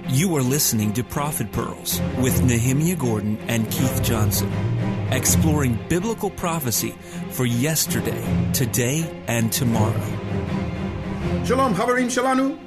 You are listening to Prophet Pearls with Nehemia Gordon and Keith Johnson, exploring biblical prophecy for yesterday, today, and tomorrow. Shalom, Havarim Shalanu.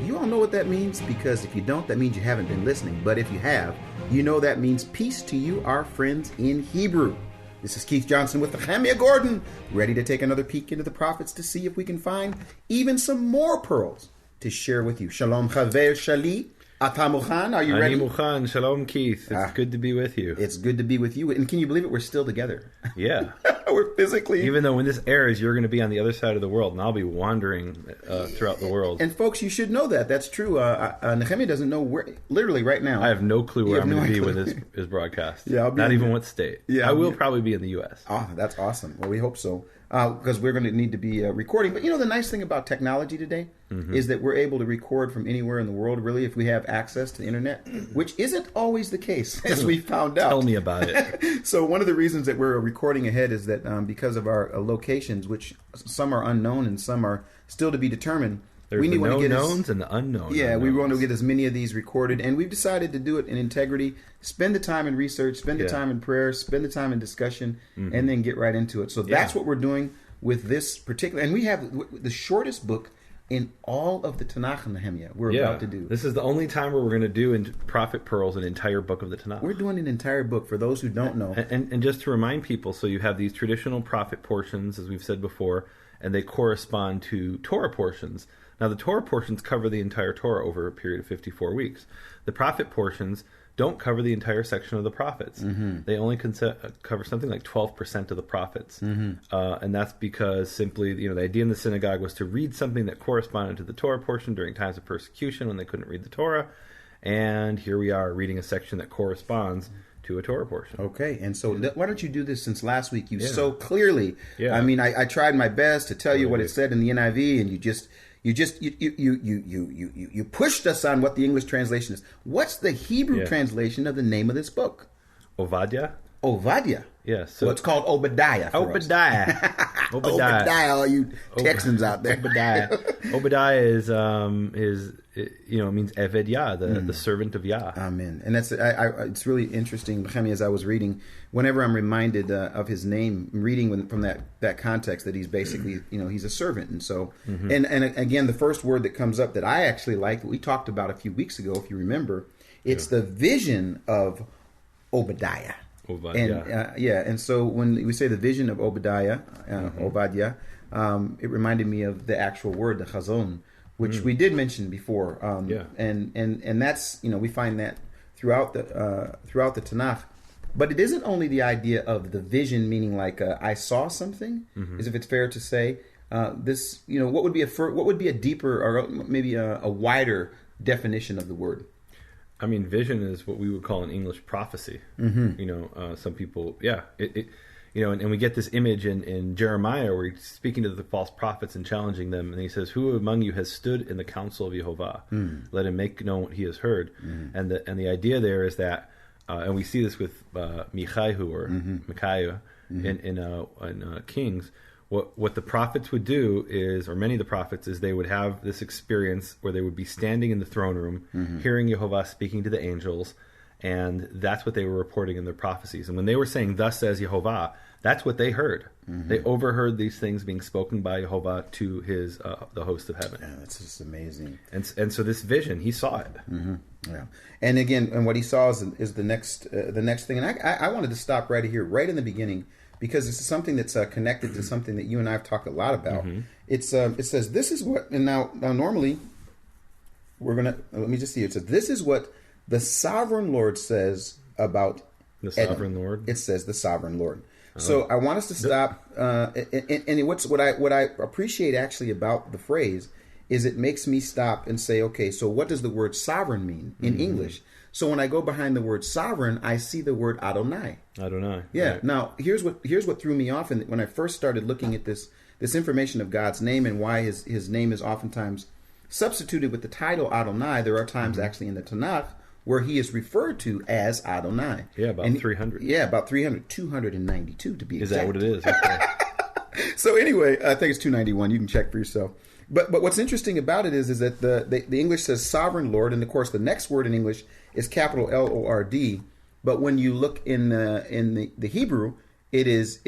You all know what that means? Because if you don't, that means you haven't been listening. But if you have, you know that means peace to you, our friends in Hebrew. This is Keith Johnson with Nehemia Gordon, ready to take another peek into the prophets to see if we can find even some more pearls to share with you. Shalom, Chaver Shali. Atamuchan, are you ready? Muchan, Shalom, Keith. It's good to be with you. It's good to be with you. And can you believe it? We're still together. Yeah. We're physically. Even though when this airs, you're going to be on the other side of the world, and I'll be wandering throughout the world. And folks, you should know that. That's true. Nehemia doesn't know where, literally right now. I have no clue where I'm going to be when this is broadcast. Yeah, I'll be not even what state. Yeah, I will probably be in the U.S. Oh, that's awesome. Well, we hope so. Because we're going to need to be recording. But you know, the nice thing about technology today is that we're able to record from anywhere in the world, really, if we have access to the internet, which isn't always the case, as we found out. Tell me about it. So one of the reasons that we're recording ahead is that because of our locations, which some are unknown and some are still to be determined, There's the known knowns and the unknown. Yeah, unknowns. We want to get as many of these recorded, and we've decided to do it in integrity. Spend the time in research, spend the time in prayer, spend the time in discussion, and then get right into it. So that's what we're doing with this particular, and we have the shortest book in all of the Tanakh and Nehemia we're about to do. This is the only time where we're going to do in Prophet Pearls an entire book of the Tanakh. We're doing an entire book for those who don't know. And just to remind people, so you have these traditional prophet portions, as we've said before, and they correspond to Torah portions. Now, the Torah portions cover the entire Torah over a period of 54 weeks. The prophet portions don't cover the entire section of the prophets. They only cover something like 12% of the prophets. And that's because simply, the idea in the synagogue was to read something that corresponded to the Torah portion during times of persecution when they couldn't read the Torah. And here we are reading a section that corresponds to a Torah portion. Okay, and so why don't you do this since last week you so clearly, Yeah. I mean, I tried my best to tell you what it said in the NIV, and you pushed us on what the English translation is. What's the Hebrew translation of the name of this book? Obadiah? Obadiah. Yeah. So Well, it's called Obadiah. Obadiah. Obadiah, all you Texans out there. Obadiah is it means Eved Yah, the servant of Yah. Amen. And that's it's really interesting, Nehemia, as I was reading, whenever I'm reminded of his name, reading from that context, that he's basically, he's a servant. And so, and again, the first word that comes up that I actually like, that we talked about a few weeks ago, if you remember, it's the vision of Obadiah. And so when we say the vision of Obadiah, Obadiah, it reminded me of the actual word, the chazon, which we did mention before. And that's, we find that throughout the Tanakh. But it isn't only the idea of the vision, meaning like I saw something, as if it's fair to say. This, what would be a deeper or maybe a wider definition of the word? I mean, vision is what we would call in English prophecy. Some people, and we get this image in Jeremiah where he's speaking to the false prophets and challenging them, and he says, "Who among you has stood in the counsel of Jehovah? Let him make known what he has heard." And the idea there is that, and we see this with Micaiah in Kings. What the prophets would do is, or many of the prophets, is they would have this experience where they would be standing in the throne room, hearing Jehovah speaking to the angels, and that's what they were reporting in their prophecies. And when they were saying, "Thus says Jehovah," that's what they heard. They overheard these things being spoken by Jehovah to his the host of heaven. Yeah, that's just amazing. And so this vision, he saw it. Yeah, and again, and what he saw is the next thing. And I wanted to stop right here, right in the beginning, because this is something that's connected to something that you and I have talked a lot about. It says, this is what, and now normally, we're going to, let me just see, it says, this is what the sovereign Lord says about the sovereign Edom. Lord? It says the sovereign Lord. So I want us to stop, and what I appreciate actually about the phrase is it makes me stop and say, okay, so what does the word sovereign mean in English? So when I go behind the word sovereign, I see the word Adonai. Adonai. Yeah. Right. Now, here's what threw me off when I first started looking at this information of God's name and why his name is oftentimes substituted with the title Adonai. There are times actually in the Tanakh where he is referred to as Adonai. Yeah, about 300. Yeah, about 300, 292 to be exact. Is that what it is? Okay. So anyway, I think it's 291. You can check for yourself. But what's interesting about it is that the English says sovereign Lord, and of course the next word in English is capital Lord. But when you look in the Hebrew, it is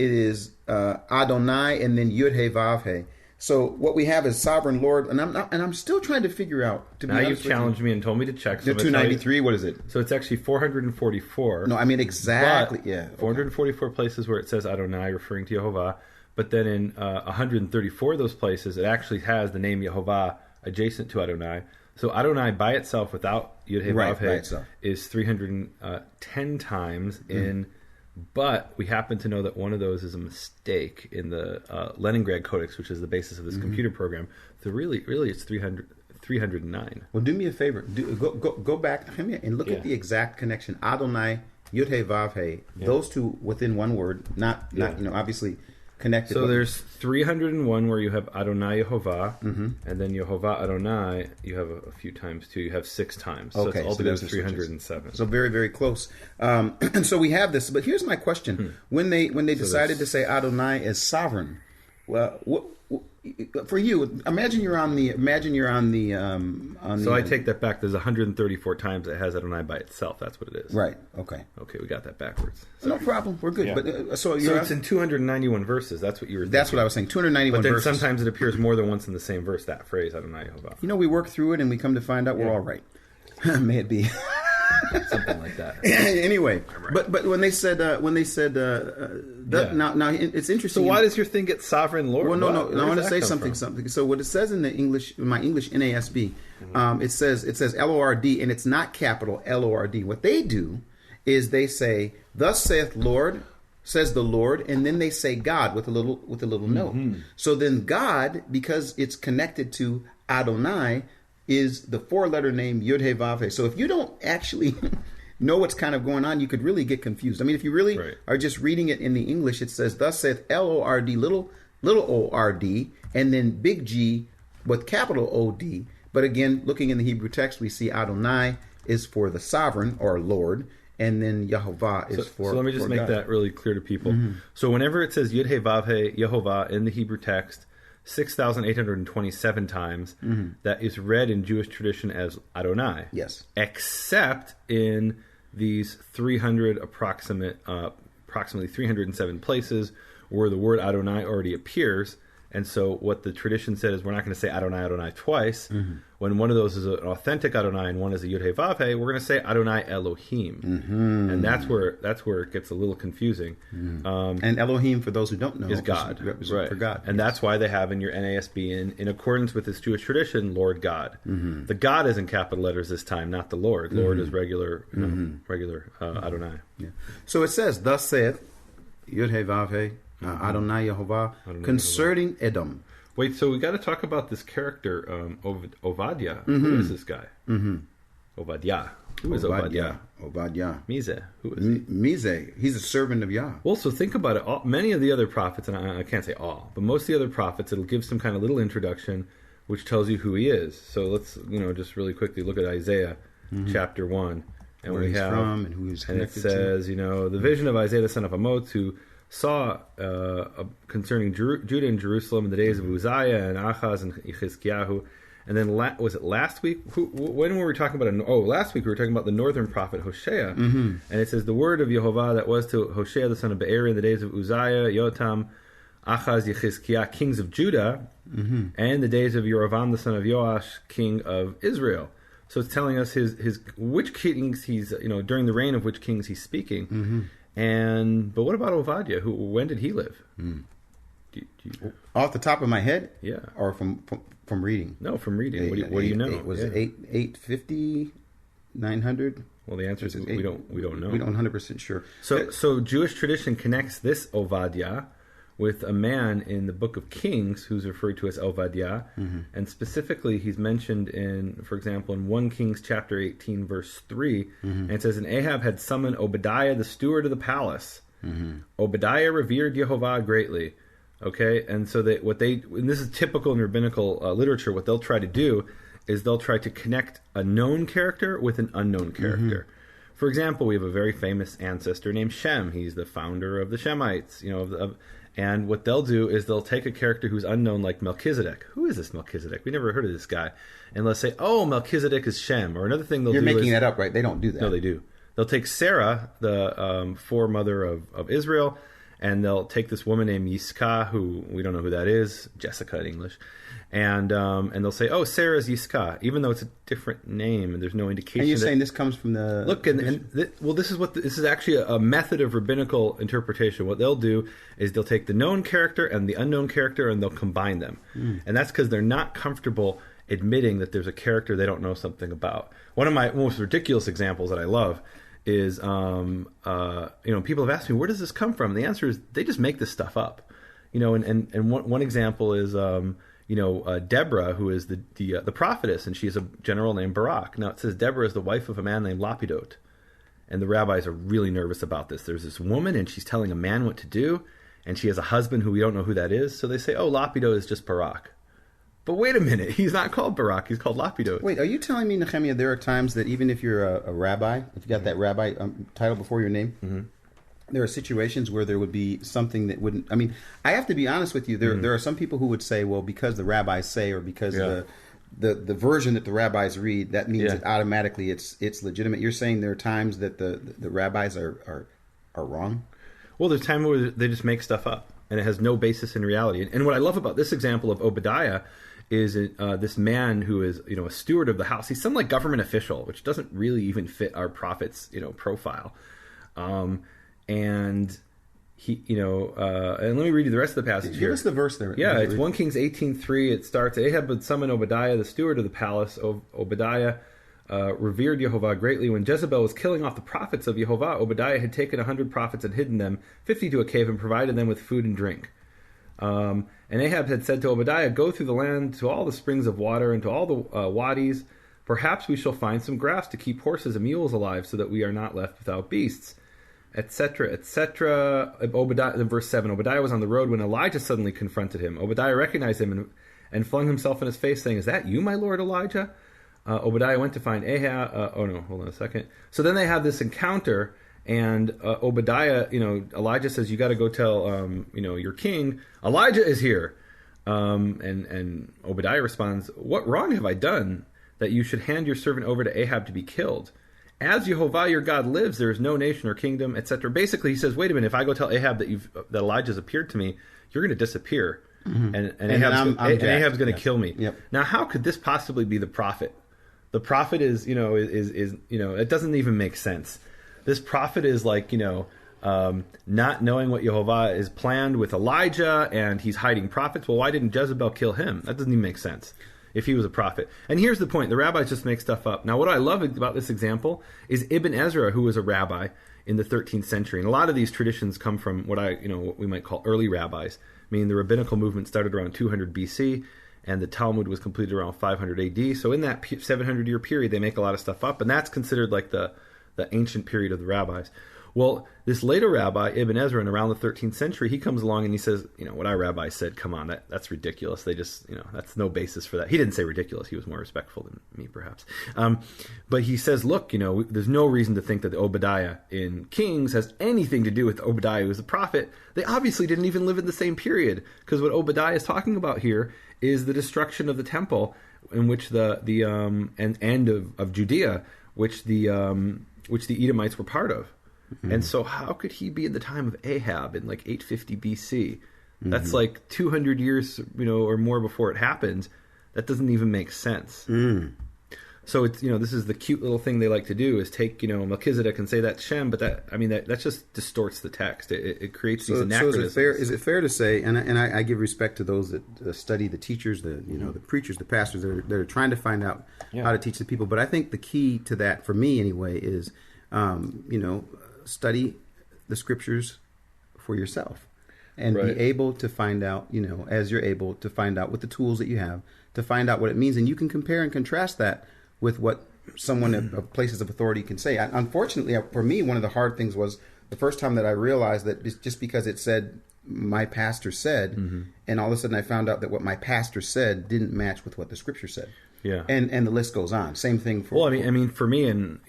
Adonai and then Yud He Vav He. So what we have is sovereign Lord, and I'm still trying to figure out. Now you've challenged me and told me to check. So 293. What is it? So it's actually 444. No, I mean exactly. Yeah, okay. 444 places where it says Adonai, referring to Yehovah. But then in 134 of those places, it actually has the name Yehovah adjacent to Adonai. So Adonai by itself, without Yud He Vav He, is 310 times in. But we happen to know that one of those is a mistake in the Leningrad Codex, which is the basis of this computer program. So really, it's 309. Well, do me a favor. Go back and look at the exact connection. Adonai, Yud He Vav He. Those two within one word, not obviously connected. So there's 301 where you have Adonai Yehovah, and then Yehovah Adonai you have a few times too. You have 6 times. So it's altogether 307. So very, very close. And so we have this. But here's my question: when they decided to say Adonai as sovereign, well, for you, imagine you're on the. So I take that back. There's 134 times it has Adonai by itself. That's what it is. Right. Okay. Okay, we got that backwards. No problem. We're good. Yeah. But so it's in 291 verses. That's what you were thinking. That's what I was saying. 291 but then verses. Sometimes it appears more than once in the same verse, that phrase, Adonai Yehovah. We work through it and we come to find out we're all right. May it be. Something like that. Anyway, right. but when they said now it's interesting. So why does your thing get sovereign Lord? Well, no. I want to say something. So what it says in the English, my English NASB, it says Lord, and it's not capital Lord. What they do is they say, "Thus saith Lord," says the Lord, and then they say God with a little note. So then God, because it's connected to Adonai, is the 4-letter name Yud He Vav He. So if you don't actually know what's kind of going on, you could really get confused. I mean, if you really are just reading it in the English, it says, "Thus saith Lord, little ord, and then big G with capital OD." But again, looking in the Hebrew text, we see Adonai is for the sovereign or Lord, and then Yehovah is for. So let me just make that really clear to people. So whenever it says Yud He Vav He, Yehovah in the Hebrew text, 6,827 times, that is read in Jewish tradition as Adonai. Yes. Except in these approximately 307 places where the word Adonai already appears. And so what the tradition said is we're not going to say Adonai twice. When one of those is an authentic Adonai and one is a Yud He Vav He, we're going to say Adonai Elohim. And that's where it gets a little confusing. And Elohim, for those who don't know, is God. For God. And that's why they have in your NASB, in accordance with this Jewish tradition, Lord God. The God is in capital letters this time, not the Lord. Lord is regular Adonai. Yeah. So it says, "Thus saith Yud He Vav He, Adonai Yehovah, concerning Edom." Wait, so we got to talk about this character, Ovadia. Who is this guy? Ovadia. Who is Ovadia? Ovadia. Mise. Who is he? Mise. He's a servant of Yah. Well, so think about it. Many of the other prophets, and I can't say all, but most of the other prophets, it'll give some kind of little introduction which tells you who he is. So let's, just really quickly look at Isaiah chapter 1. And where he's from and who he's connected to. And it says, the vision of Isaiah the son of Amoz, who saw concerning Judah and Jerusalem in the days of Uzziah and Achaz and Chizkiyahu. And then was it last week? When were we talking about? Last week we were talking about the northern prophet Hosea. And it says the word of Yehovah that was to Hosea the son of Be'eri in the days of Uzziah, Yotam, Achaz, Chizkiah, kings of Judah, and the days of Yerovam the son of Joash, king of Israel. So it's telling us his which kings he's during the reign of which kings he's speaking. But what about Ovadia? When did he live? Off the top of my head? Yeah. Or from reading? No, from reading. What do you know? Was it 850, 900? Well, the answer is we don't know. We don't 100% sure. So Jewish tradition connects this Ovadia with a man in the book of Kings who's referred to as Ovadia, and specifically he's mentioned for example, in 1 Kings chapter 18 verse 3, and it says, "And Ahab had summoned Obadiah the steward of the palace. Obadiah revered Yehovah greatly." Okay, and so and this is typical in rabbinical literature, what they'll try to do is they'll try to connect a known character with an unknown character. For example, we have a very famous ancestor named Shem. He's the founder of the Shemites, And what they'll do is they'll take a character who's unknown, like Melchizedek. Who is this Melchizedek? We never heard of this guy. And let's say, oh, Melchizedek is Shem. Or another thing You're making that up, right? They don't do that. No, they do. They'll take Sarah, the foremother of Israel, and they'll take this woman named Yiscah, who we don't know who that is, Jessica in English, and they'll say, oh, Sarah's Yiscah, even though it's a different name and there's no indication. And you're saying this comes from the... Look, this is actually a method of rabbinical interpretation. What they'll do is they'll take the known character and the unknown character and they'll combine them. And that's because they're not comfortable admitting that there's a character they don't know something about. One of my most ridiculous examples that I love is, people have asked me, where does this come from? And the answer is they just make this stuff up. And one example is, Deborah, who is the prophetess, and she has a general named Barak. Now it says Deborah is the wife of a man named Lapidot. And the rabbis are really nervous about this. There's this woman, and she's telling a man what to do, and she has a husband who we don't know who that is. So they say, oh, Lapidot is just Barak. But wait a minute, he's not called Barak, he's called Lapidot. Wait, are you telling me, Nehemia, there are times that even if you're a rabbi, if you got that rabbi title before your name, there are situations where there would be something that wouldn't... I mean, I have to be honest with you, there are some people who would say, well, because the rabbis say, or because the version that the rabbis read, that means that automatically it's legitimate. You're saying there are times that the rabbis are wrong? Well, there's times where they just make stuff up, and it has no basis in reality. And what I love about this example of Obadiah is this man who is, a steward of the house. He's some like government official, which doesn't really even fit our prophet's, profile. And he, and let me read you the rest of the passage here. Give us the verse there. Yeah, it's 1 Kings 18:3. It starts, Ahab would summon Obadiah, the steward of the palace. Obadiah revered Yehovah greatly. When Jezebel was killing off the prophets of Yehovah, Obadiah had taken 100 prophets and hidden them, 50 to a cave, and provided them with food and drink. And Ahab had said to Obadiah, go through the land to all the springs of water and to all the wadis. Perhaps we shall find some grass to keep horses and mules alive so that we are not left without beasts, etc., etc. In verse 7, Obadiah was on the road when Elijah suddenly confronted him. Obadiah recognized him and flung himself in his face, saying, is that you, my lord Elijah? Obadiah went to find Ahab. Hold on a second. So then they have this encounter. And Obadiah, Elijah says, you got to go tell, your king, Elijah is here. And Obadiah responds, what wrong have I done that you should hand your servant over to Ahab to be killed? As Yehovah your God lives, there is no nation or kingdom, etc. Basically, he says, wait a minute, if I go tell Ahab that Elijah's appeared to me, you're going to disappear. And Ahab's going to kill me. Yep. Now, how could this possibly be the prophet? The prophet is it doesn't even make sense. This prophet is like, not knowing what Yehovah is planned with Elijah, and he's hiding prophets. Well, why didn't Jezebel kill him? That doesn't even make sense if he was a prophet. And here's the point. The rabbis just make stuff up. Now, what I love about this example is Ibn Ezra, who was a rabbi in the 13th century. And a lot of these traditions come from what we might call early rabbis, meaning the rabbinical movement started around 200 BC, and the Talmud was completed around 500 AD. So in that 700-year period, they make a lot of stuff up, and that's considered like the ancient period of the rabbis. Well, this later rabbi, Ibn Ezra, in around the 13th century, he comes along and he says, what our rabbi said, come on, that's ridiculous. They just, that's no basis for that. He didn't say ridiculous. He was more respectful than me, perhaps. But he says, look, there's no reason to think that Obadiah in Kings has anything to do with Obadiah who was a prophet. They obviously didn't even live in the same period, because what Obadiah is talking about here is the destruction of the temple, in which the end of Judea, which the Edomites were part of. Mm-hmm. And so how could he be in the time of Ahab in like 850 BC? That's like 200 years, or more before it happened. That doesn't even make sense. So it's, this is the cute little thing they like to do, is take, Melchizedek and say that's Shem, but that just distorts the text. It creates these anachronisms. So is it fair to say, and I give respect to those that study, the teachers, the preachers, the pastors, that are trying to find out how to teach the people. But I think the key to that, for me anyway, is, study the scriptures for yourself, and be able to find out, as you're able to find out with the tools that you have, to find out what it means. And you can compare and contrast that with what someone of places of authority can say. Unfortunately, for me, one of the hard things was the first time that I realized that just because it said, my pastor said, and all of a sudden I found out that what my pastor said didn't match with what the scripture said. Yeah. And the list goes on. Same thing for... Well, I mean, for me, and,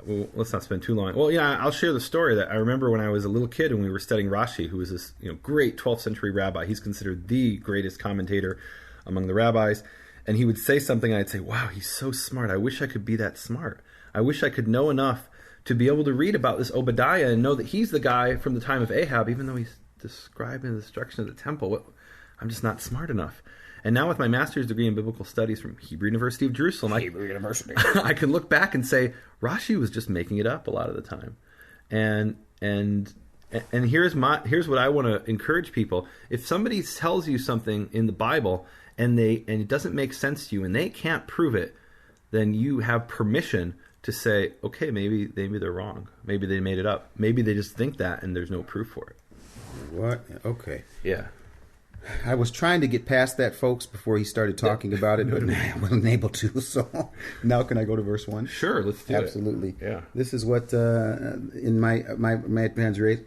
well, let's not spend too long. Well, yeah, I'll share the story that I remember when I was a little kid and we were studying Rashi, who was this, great 12th century rabbi. He's considered the greatest commentator among the rabbis. And he would say something and I'd say, wow, he's so smart. I wish I could be that smart. I wish I could know enough to be able to read about this Obadiah and know that he's the guy from the time of Ahab, even though he's describing the destruction of the temple. I'm just not smart enough. And now with my master's degree in biblical studies from Hebrew University of Jerusalem, I can look back and say Rashi was just making it up a lot of the time. And here's what I want to encourage people. If somebody tells you something in the Bible and it doesn't make sense to you and they can't prove it, then you have permission to say, okay, maybe they're wrong. Maybe they made it up. Maybe they just think that and there's no proof for it. What? Okay. Yeah. I was trying to get past that, folks, before he started talking about it, but I wasn't able to. So now can I go to verse 1? Sure, let's do it. Absolutely. Yeah. This is what in my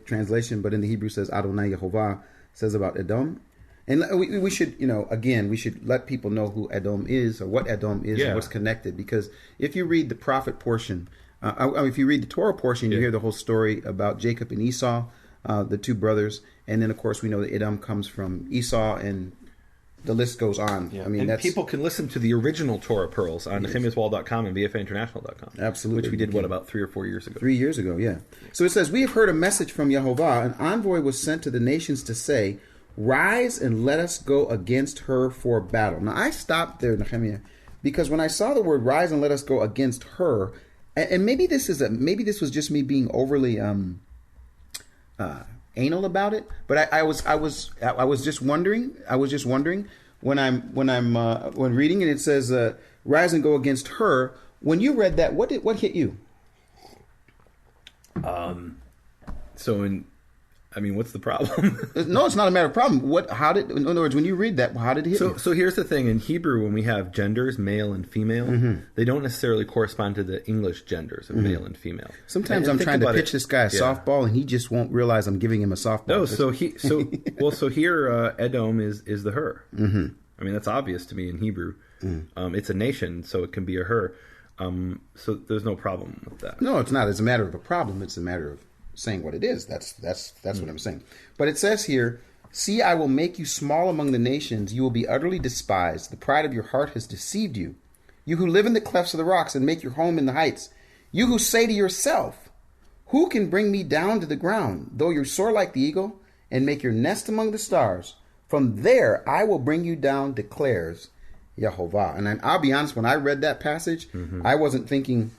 translation, but in the Hebrew says Adonai Yehovah, says about Edom. And we should, we should let people know who Edom is or what Edom is and what's connected. Because if you read the prophet portion, if you read the Torah portion, you hear the whole story about Jacob and Esau, the two brothers. And then, of course, we know that Edom comes from Esau, and the list goes on. Yeah. I mean, people can listen to the original Torah Pearls on nehemiaswall.com and bfainternational.com. Absolutely. Which we did, about 3 or 4 years ago? 3 years ago, yeah. So it says, we have heard a message from Yehovah. An envoy was sent to the nations to say, rise and let us go against her for battle. Now, I stopped there, Nehemia, because when I saw the word rise and let us go against her, and maybe this was just me being overly anal about it, but I was just wondering when reading and it says rise and go against her. When you read that, what hit you? What's the problem? No, it's not a matter of problem. In other words, when you read that, how did it hit you? So here's the thing. In Hebrew, when we have genders, male and female, they don't necessarily correspond to the English genders of male and female. Sometimes I'm trying to pitch this guy a softball, and he just won't realize I'm giving him a softball. No, so here Edom is the her. Mm-hmm. I mean, that's obvious to me in Hebrew. It's a nation, so it can be a her. So there's no problem with that. No, it's not. It's a matter of a problem. It's a matter of saying what it is. That's what I'm saying. But it says here, see, I will make you small among the nations. You will be utterly despised. The pride of your heart has deceived you. You who live in the clefts of the rocks and make your home in the heights. You who say to yourself, who can bring me down to the ground? Though you soar like the eagle and make your nest among the stars, from there I will bring you down, declares Yehovah. And I'll be honest, when I read that passage, I wasn't thinking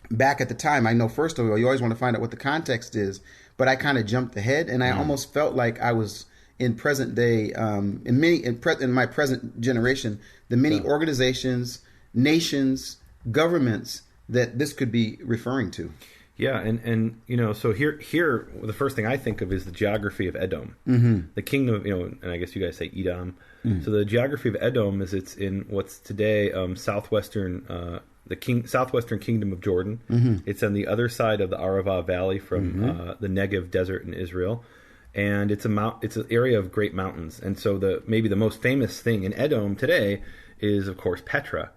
back at the time. I know, first of all, you always want to find out what the context is, but I kind of jumped ahead, and I almost felt like I was in present day, in my present generation, the many organizations, nations, governments that this could be referring to. Yeah, and so here the first thing I think of is the geography of Edom, the kingdom of, and I guess you guys say Edom. So the geography of Edom is it's in what's today southwestern kingdom of Jordan. It's on the other side of the Arava Valley from the Negev desert in Israel, and it's an area of great mountains. And so maybe the most famous thing in Edom today is, of course, Petra.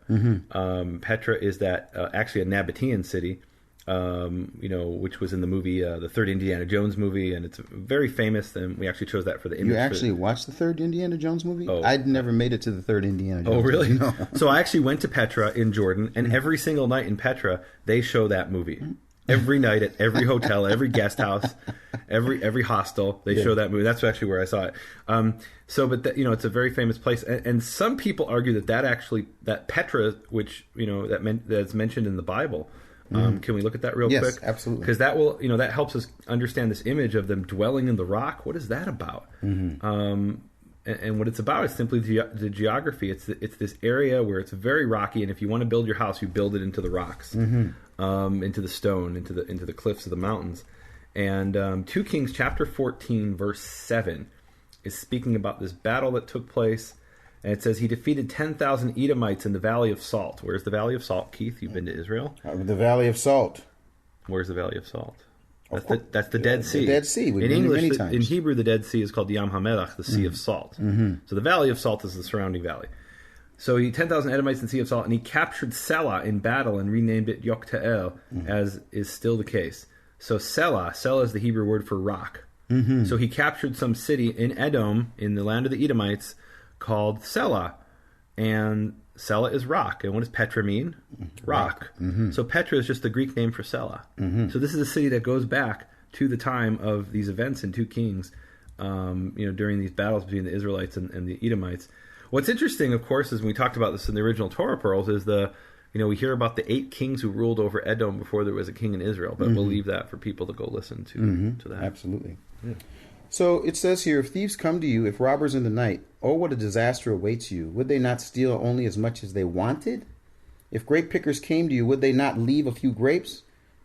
Petra is that actually a Nabatean city, which was in the movie, the third Indiana Jones movie, and it's very famous. And we actually chose that for the image. You actually watched the third Indiana Jones movie? Oh, I'd never made it to the third Indiana Jones. Oh, really? Movie. No. So I actually went to Petra in Jordan, and every single night in Petra they show that movie. Every night at every hotel, every guest house, every hostel, they show that movie. That's actually where I saw it. It's a very famous place, and some people argue that Petra, which that's mentioned in the Bible. Can we look at that real quick? Yes, absolutely. Because that will, that helps us understand this image of them dwelling in the rock. What is that about? And what it's about is simply the geography. It's this area where it's very rocky, and if you want to build your house, you build it into the rocks, into the stone, into the cliffs of the mountains. And 2 Kings chapter 14 verse 7 is speaking about this battle that took place. And it says he defeated 10,000 Edomites in the Valley of Salt. Where's the Valley of Salt, Keith? You've been to Israel? The Valley of Salt. Where's the Valley of Salt? That's the Dead Sea. The Dead Sea. In English, in Hebrew, the Dead Sea is called Yam HaMelach, the Sea of Salt. So the Valley of Salt is the surrounding valley. So he 10,000 Edomites in Sea of Salt, and he captured Selah in battle and renamed it Yokta'el, as is still the case. So Selah is the Hebrew word for rock. So he captured some city in Edom, in the land of the Edomites, called Selah. And Selah is rock. And what does Petra mean? Rock. So Petra is just the Greek name for Selah. So this is a city that goes back to the time of these events in 2 Kings, during these battles between the Israelites and the Edomites. What's interesting, of course, is when we talked about this in the original Torah Pearls, is we hear about the 8 kings who ruled over Edom before there was a king in Israel, but we'll leave that for people to go listen to that. Absolutely. Yeah. So it says here, if thieves come to you, if robbers in the night, oh, what a disaster awaits you. Would they not steal only as much as they wanted? If grape pickers came to you, would they not leave a few grapes?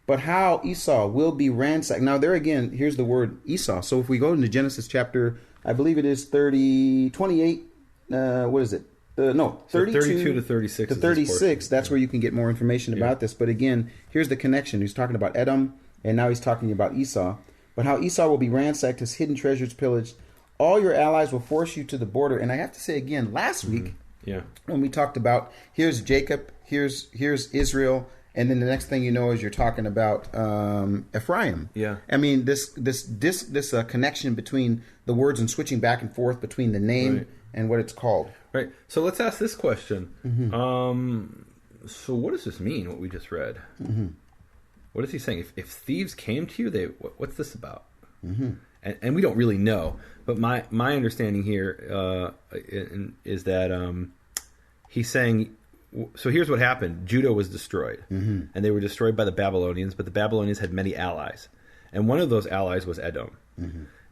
But how Esau will be ransacked. Now there again, here's the word Esau. So if we go into Genesis chapter, I believe it is 28, what is it? 32 to 36. To 36, that's where you can get more information about this. But again, here's the connection. He's talking about Edom, and now he's talking about Esau. But how Esau will be ransacked, his hidden treasures pillaged. All your allies will force you to the border. And I have to say again, last week, when we talked about, here's Jacob, here's Israel, and then the next thing you know is you're talking about Ephraim. Yeah. I mean, this connection between the words and switching back and forth between the name and what it's called. Right. So let's ask this question. So what does this mean, what we just read? What is he saying? If thieves came to you, what's this about? And we don't really know. But my understanding here is that he's saying, so here's what happened. Judah was destroyed. And they were destroyed by the Babylonians, but the Babylonians had many allies. And one of those allies was Edom.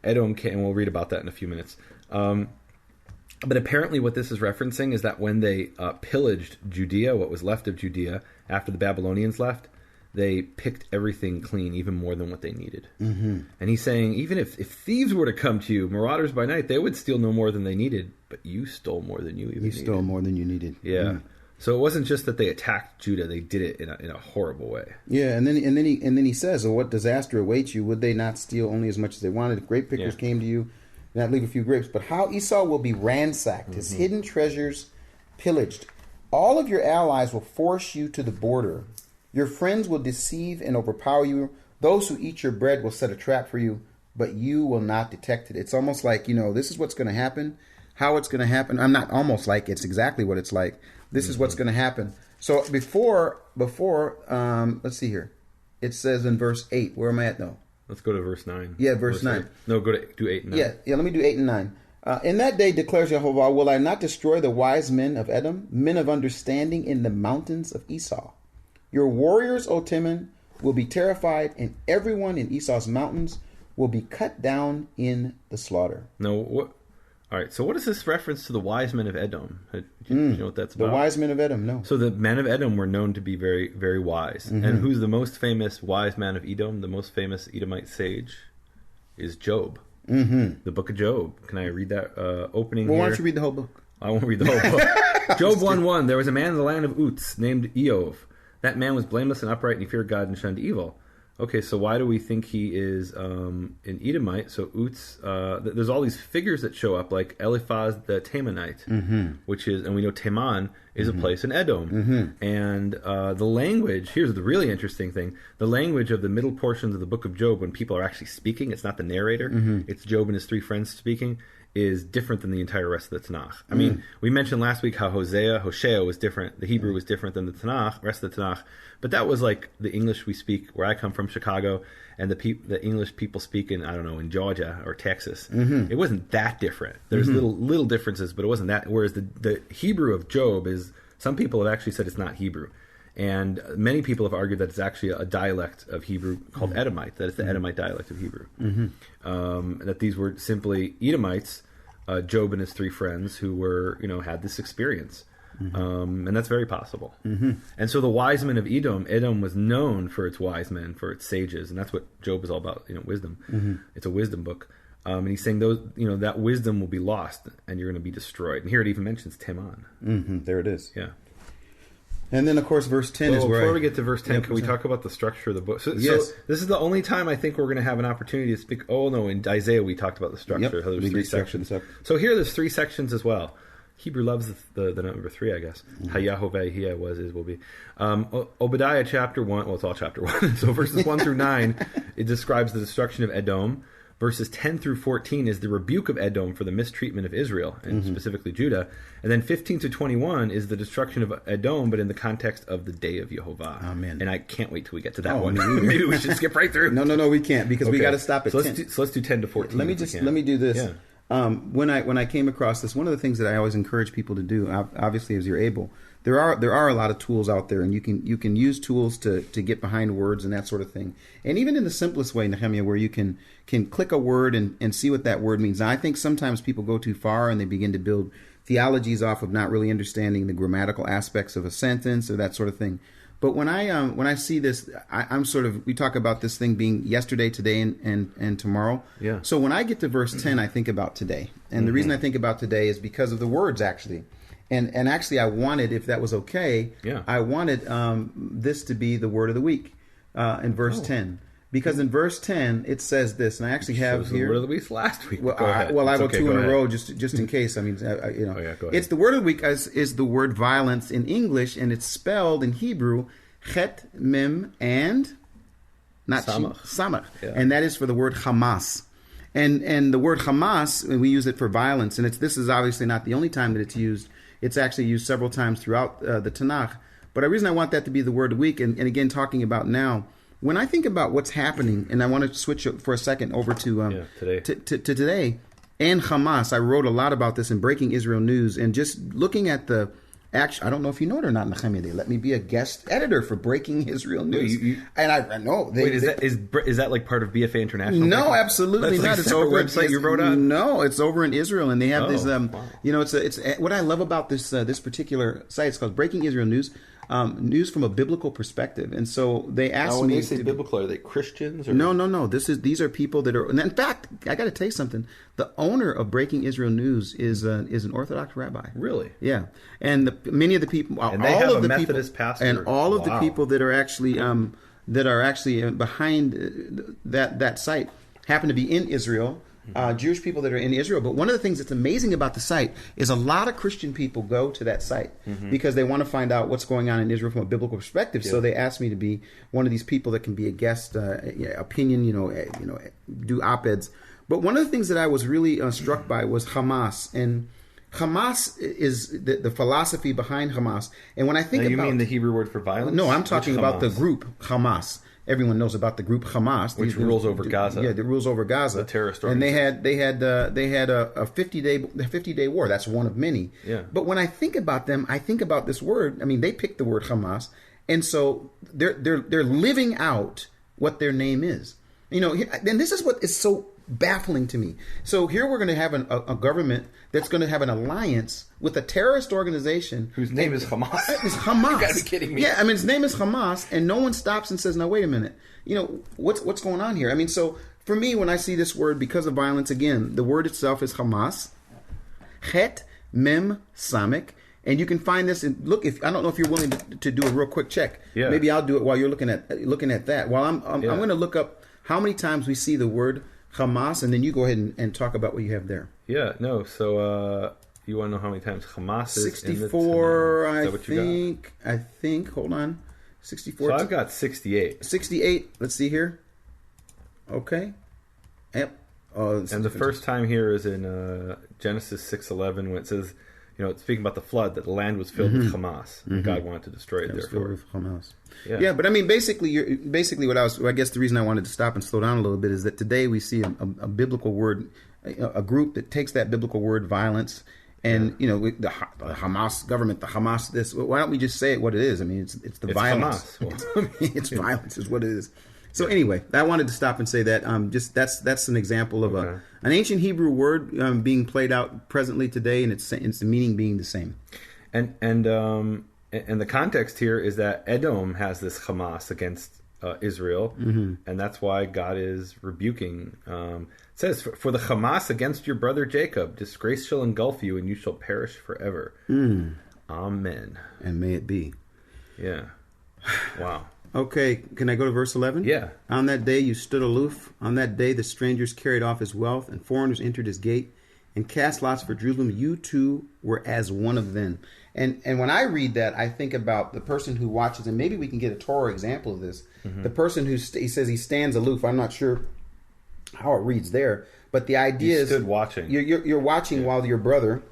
Edom came, and we'll read about that in a few minutes. But apparently what this is referencing is that when they pillaged Judea, what was left of Judea, after the Babylonians left, they picked everything clean, even more than what they needed. And he's saying, even if thieves were to come to you, marauders by night, they would steal no more than they needed, but you stole more than you even needed. You stole more than you needed. Yeah. So it wasn't just that they attacked Judah; they did it in a horrible way. Yeah, and then he says, "Oh, what disaster awaits you? Would they not steal only as much as they wanted? If grape pickers came to you, not leave a few grapes. But how Esau will be ransacked, his hidden treasures pillaged. All of your allies will force you to the border. Your friends will deceive and overpower you. Those who eat your bread will set a trap for you, but you will not detect it." It's almost like, this is what's going to happen. How it's going to happen. I'm not almost like, it's exactly what it's like. This is what's going to happen. So before, let's see here. It says in verse 8. Where am I at now? Let's go to verse 9. Yeah, verse 9. 8. No, do 8 and 9. Yeah, let me do 8 and 9. In that day declares Jehovah, will I not destroy the wise men of Edom, men of understanding in the mountains of Esau? Your warriors, O Timon, will be terrified, and everyone in Esau's mountains will be cut down in the slaughter. No, what? All right, so what is this reference to the wise men of Edom? Do you know what that's about? The wise men of Edom, no. So the men of Edom were known to be very, very wise. And who's the most famous wise man of Edom? The most famous Edomite sage is Job. The book of Job. Can I read that opening here? Why don't you read the whole book? I won't read the whole book. Job 1:1. There was a man in the land of Uz named Eov. That man was blameless and upright, and he feared God and shunned evil. Okay, so why do we think he is an Edomite? So Uz, there's all these figures that show up, like Eliphaz the Temanite, which is, and we know Teman is a place in Edom. And the language, here's the really interesting thing, the language of the middle portions of the book of Job, when people are actually speaking, it's not the narrator, it's Job and his 3 friends speaking, is different than the entire rest of the Tanakh. I mean, we mentioned last week how Hosea was different. The Hebrew was different than the Tanakh, rest of the Tanakh. But that was like the English we speak, where I come from, Chicago, and the English people speak in, I don't know, in Georgia or Texas. It wasn't that different. There's little differences, but it wasn't that. Whereas the Hebrew of Job is, some people have actually said it's not Hebrew. And many people have argued that it's actually a dialect of Hebrew called Edomite, that it's the Edomite dialect of Hebrew. That these were simply Edomites, Job and his 3 friends, who were, had this experience. And that's very possible. And so the wise men of Edom was known for its wise men, for its sages, and that's what Job is all about, wisdom. It's a wisdom book. And he's saying those, that wisdom will be lost, and you're going to be destroyed. And here it even mentions Teman. There it is. Yeah. And then, of course, verse 10 is where... Before we get to verse 10, can we talk about the structure of the book? So this is the only time I think we're going to have an opportunity to speak... Oh, no, in Isaiah we talked about the structure. How there's 3 sections. So here there's 3 sections as well. Hebrew loves the number 3, I guess. Hayahoveh, he was, is, will be. Obadiah chapter 1, well, it's all chapter 1. So verses 1 through 9, it describes the destruction of Edom. Verses 10 through 14 is the rebuke of Edom for the mistreatment of Israel, and specifically Judah. And then 15 to 21 is the destruction of Edom, but in the context of the day of Yehovah. Amen. And I can't wait till we get to that one. Maybe we should skip right through. No, we can't, because we got to stop at 10. Let's do 10 to 14. Let me do this. Yeah. When I came across this, one of the things that I always encourage people to do, obviously as you're able, there are a lot of tools out there, and you can use tools to get behind words and that sort of thing. And even in the simplest way, Nehemia, where you can click a word and see what that word means. Now, I think sometimes people go too far and they begin to build theologies off of not really understanding the grammatical aspects of a sentence or that sort of thing. But when I see this, I'm sort of, we talk about this thing being yesterday, today, and tomorrow. Yeah. So when I get to verse 10, I think about today. And the reason I think about today is because of the words, actually. And actually, I wanted, if that was okay, I wanted this to be the word of the week in verse 10. Because in verse 10, it says this, and I actually have here. The word of the week last week. Well, I go two in a row just in case. I mean, go ahead. It's the word of the week is the word violence in English, and it's spelled in Hebrew, chet, mem, and not samach. Yeah. And that is for the word Hamas. And the word Hamas, we use it for violence, and this is obviously not the only time that it's used. It's actually used several times throughout the Tanakh. But the reason I want that to be the word of the week, and again, talking about now, when I think about what's happening, and I want to switch for a second over to today. To today, and Hamas, I wrote a lot about this in Breaking Israel News, and just looking at the action. I don't know if you know it or not, Nehemia. They let me be a guest editor for Breaking Israel News. And I know. Is that like part of BFA International? No, absolutely not. It's over website you wrote on. No, it's over in Israel, and they have this. Wow. It's what I love about this particular site. It's called Breaking Israel News. News from a biblical perspective, and so they asked me. When they say biblical, are they Christians? Or? No. These are people that are. And in fact, I got to tell you something. The owner of Breaking Israel News is an Orthodox rabbi. Really? Yeah, and many of the people, and they have a Methodist pastor, and all of the people that are actually behind that site happen to be in Israel. Jewish people that are in Israel. But one of the things that's amazing about the site is a lot of Christian people go to that site because they want to find out what's going on in Israel from a biblical perspective. Yeah. So they asked me to be one of these people that can be a guest opinion, do op-eds. But one of the things that I was really struck by was Hamas. And Hamas is the philosophy behind Hamas. And when I think you mean the Hebrew word for violence? No, I'm talking about the group Hamas. Everyone knows about the group Hamas, which rules over Gaza. Yeah, that rules over Gaza. The terrorist organization. And they had a 50-day war. That's one of many. Yeah. But when I think about them, I think about this word. I mean, they picked the word Hamas, and so they're living out what their name is. And this is what is so baffling to me. So here we're going to have a government that's going to have an alliance with a terrorist organization whose name is Hamas. It's Hamas. You gotta be kidding me. Yeah, I mean, its name is Hamas, and no one stops and says, "Now wait a minute, what's going on here?" I mean, so for me, when I see this word, because of violence, again, the word itself is Hamas, Het Mem Samek. And you can find this. And look, I don't know if you're willing to do a real quick check. Yeah. Maybe I'll do it while you're looking at that. While I'm going to look up how many times we see the word Hamas, and then you go ahead and talk about what you have there. Yeah, no. So you want to know how many times Hamas is 64, in the Tanakh? I think. Hold on. 64. So I've got 68. 68. Let's see here. Okay. Yep. And the first time here is in Genesis 6:11 when it says, it's speaking about the flood, that the land was filled with Hamas. And God wanted to destroy it, therefore. With Hamas. Yeah, but I mean, basically I guess the reason I wanted to stop and slow down a little bit is that today we see a biblical word, a group that takes that biblical word, violence, and the Hamas government, the Hamas this. Why don't we just say it what it is? I mean, it's the violence. It's violence is what it is. So anyway, I wanted to stop and say that just that's an example of an ancient Hebrew word being played out presently today, and it's the meaning being the same. And the context here is that Edom has this Hamas against Israel, and that's why God is rebuking. It says, "For the Hamas against your brother Jacob, disgrace shall engulf you, and you shall perish forever." Amen. And may it be. Yeah. Wow. Okay, can I go to verse 11? Yeah. On that day you stood aloof. On that day the strangers carried off his wealth, and foreigners entered his gate. and cast lots for Jerusalem. You two were as one of them. And when I read that, I think about the person who watches, and maybe we can get a Torah example of this. The person who he says he stands aloof. I'm not sure how it reads there, but the idea is stood watching. You're watching while your brother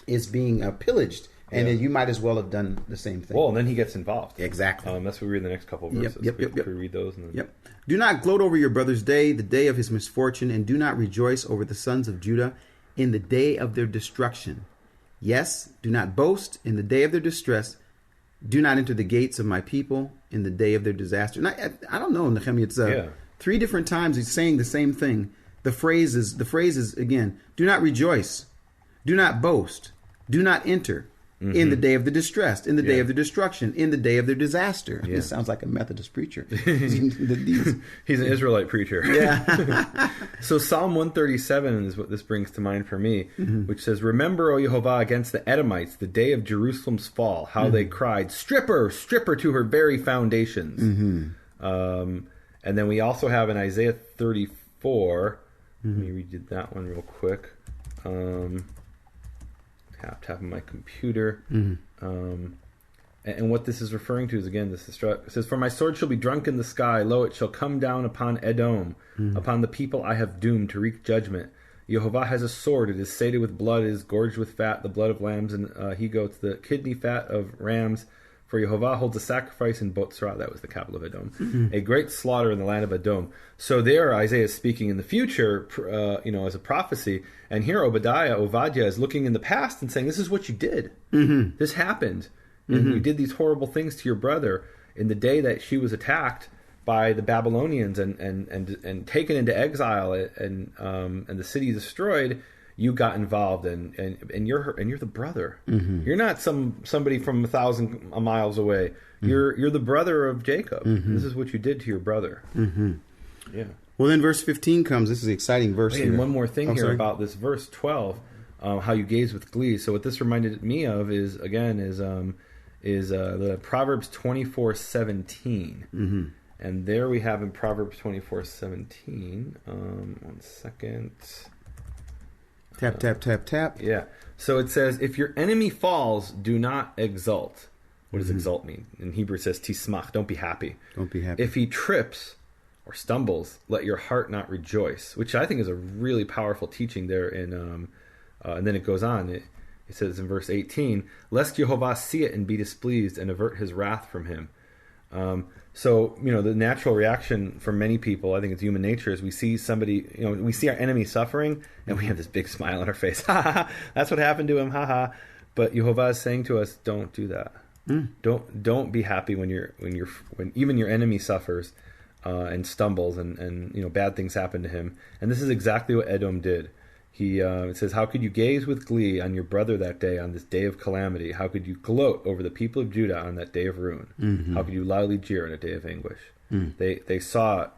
is being pillaged, and then you might as well have done the same thing. Well, and then he gets involved. Exactly. That's what we read in the next couple of verses. Yep. We read those. And then... Do not gloat over your brother's day, the day of his misfortune, and do not rejoice over the sons of Judah in the day of their destruction. Yes, do not boast in the day of their distress. Do not enter the gates of my people in the day of their disaster. And I don't know, Nehemia. It's 3 different times he's saying the same thing. The phrase is again, do not rejoice, do not boast, do not enter in the day of the distress, in the day of their destruction, in the day of their disaster. This sounds like a Methodist preacher. He's an Israelite preacher. Yeah. So Psalm 137 is what this brings to mind for me, which says, "Remember, O Yehovah, against the Edomites, the day of Jerusalem's fall, how they cried, 'Strip her, strip her to her very foundations.'" And then we also have in Isaiah 34, let me read that one real quick. Tapping my computer. And what this is referring to is, again, it says, "For my sword shall be drunk in the sky, lo, it shall come down upon Edom, upon the people I have doomed to wreak judgment. Yehovah has a sword, it is sated with blood, it is gorged with fat, the blood of lambs and he-goats, the kidney fat of rams. For Yehovah holds a sacrifice in Botzrah," that was the capital of Edom, "a great slaughter in the land of Edom." So there Isaiah is speaking in the future, as a prophecy. And here Obadiah is looking in the past and saying, this is what you did. This happened. And you did these horrible things to your brother in the day that she was attacked by the Babylonians and taken into exile and the city destroyed. You got involved, and you're the brother. You're not somebody from 1,000 miles away. You're the brother of Jacob. This is what you did to your brother. Yeah. Well, then verse 15 comes. This is an exciting verse here. And one more thing about this verse 12, how you gaze with glee. So what this reminded me of is the Proverbs 24:17. And there we have in Proverbs 24:17. 1 second. Tap, tap, tap, tap. Yeah. So it says, "If your enemy falls, do not exult." What does exult mean? In Hebrew it says tismach. Don't be happy. Don't be happy. "If he trips or stumbles, let your heart not rejoice," which I think is a really powerful teaching there. And then it goes on. It says in verse 18, "Lest Yehovah see it and be displeased and avert his wrath from him." So, the natural reaction for many people, I think it's human nature, is we see somebody, we see our enemy suffering, and we have this big smile on our face. Ha ha! That's what happened to him. Ha ha! But Yehovah is saying to us, don't do that. Don't be happy when even your enemy suffers and stumbles, and bad things happen to him. And this is exactly what Edom did. It says, "How could you gaze with glee on your brother that day, on this day of calamity? How could you gloat over the people of Judah on that day of ruin? How could you loudly jeer on a day of anguish?" They saw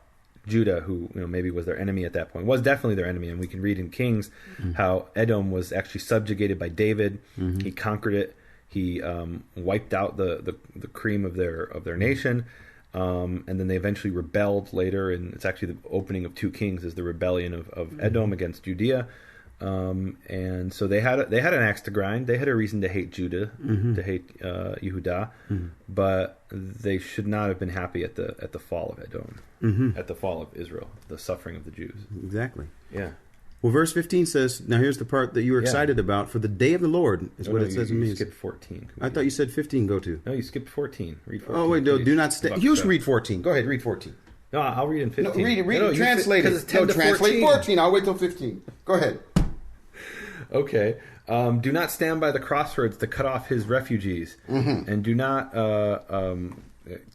Judah, who maybe was their enemy at that point, was definitely their enemy. And we can read in Kings how Edom was actually subjugated by David. He conquered it. He wiped out the cream of their nation. And then they eventually rebelled later, and it's actually the opening of 2 Kings is the rebellion of Edom against Judea. And so they had an axe to grind. They had a reason to hate Judah, to hate Yehudah, but they should not have been happy at the fall of Edom, at the fall of Israel, the suffering of the Jews. Exactly. Yeah. Well, verse 15 says, now here's the part that you were excited about. For the day of the Lord is what it says to me. You skipped 14. I thought you said 15, go to. No, you skipped 14. Read 14. Oh, wait, no, do not stay. You should read 14. Go ahead, read 14. No, I'll read in 15. No, read it. Translate it. Translate 14. I'll wait till 15. Go ahead. Okay. Do not stand by the crossroads to cut off his refugees, and do not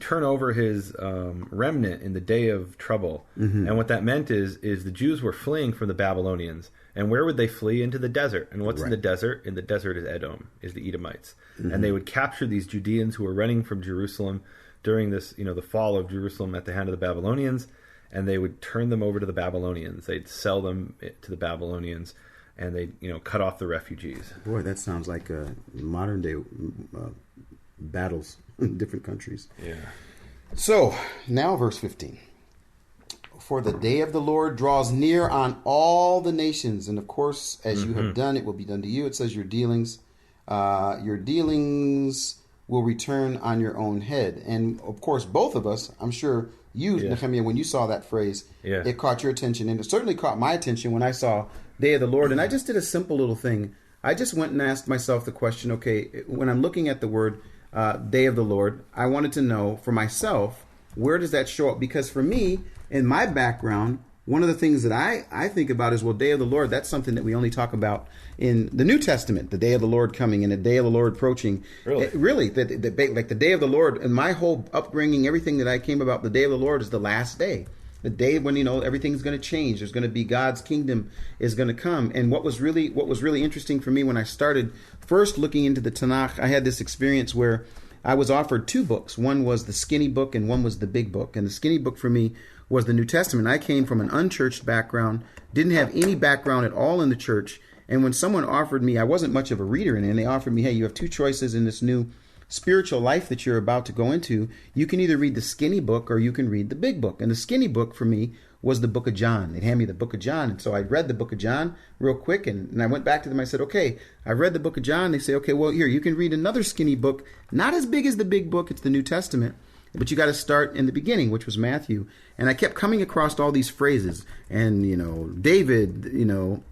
turn over his remnant in the day of trouble. And what that meant is the Jews were fleeing from the Babylonians. And where would they flee? Into the desert. And what's in the desert? In the desert is Edom, is the Edomites. And they would capture these Judeans who were running from Jerusalem during this, the fall of Jerusalem at the hand of the Babylonians, and they would turn them over to the Babylonians. They'd sell them to the Babylonians, and they'd, cut off the refugees. Boy, that sounds like modern day battles in different countries. Yeah. So, now verse 15. for the day of the Lord draws near on all the nations. And of course, as you have done, it will be done to you. It says your dealings will return on your own head. And of course, both of us, I'm sure you, Nehemia, when you saw that phrase, it caught your attention. And it certainly caught my attention when I saw Day of the Lord. And I just did a simple little thing. I just went and asked myself the question, okay, when I'm looking at the word Day of the Lord, I wanted to know for myself, where does that show up? Because for me, in my background, one of the things that I think about is, well, Day of the Lord, that's something that we only talk about in the New Testament, the Day of the Lord coming and the Day of the Lord approaching. Really, like the Day of the Lord, and my whole upbringing, everything that I came about, the Day of the Lord is the last day. The day when, everything's going to change. There's going to be God's kingdom is going to come. And what was really interesting for me when I started first looking into the Tanakh, I had this experience where I was offered two books. One was the skinny book and one was the big book. And the skinny book for me was the New Testament. I came from an unchurched background, didn't have any background at all in the church. And when someone offered me, I wasn't much of a reader in it, and they offered me, hey, you have two choices in this new spiritual life that you're about to go into. You can either read the skinny book or you can read the big book. And the skinny book for me was the book of John. They'd hand me the book of John. And so I read the book of John real quick. And I went back to them. I said, okay, I read the book of John. They say, okay, well, here, you can read another skinny book, not as big as the big book. It's the New Testament. But you got to start in the beginning, which was Matthew. And I kept coming across all these phrases. And, David, and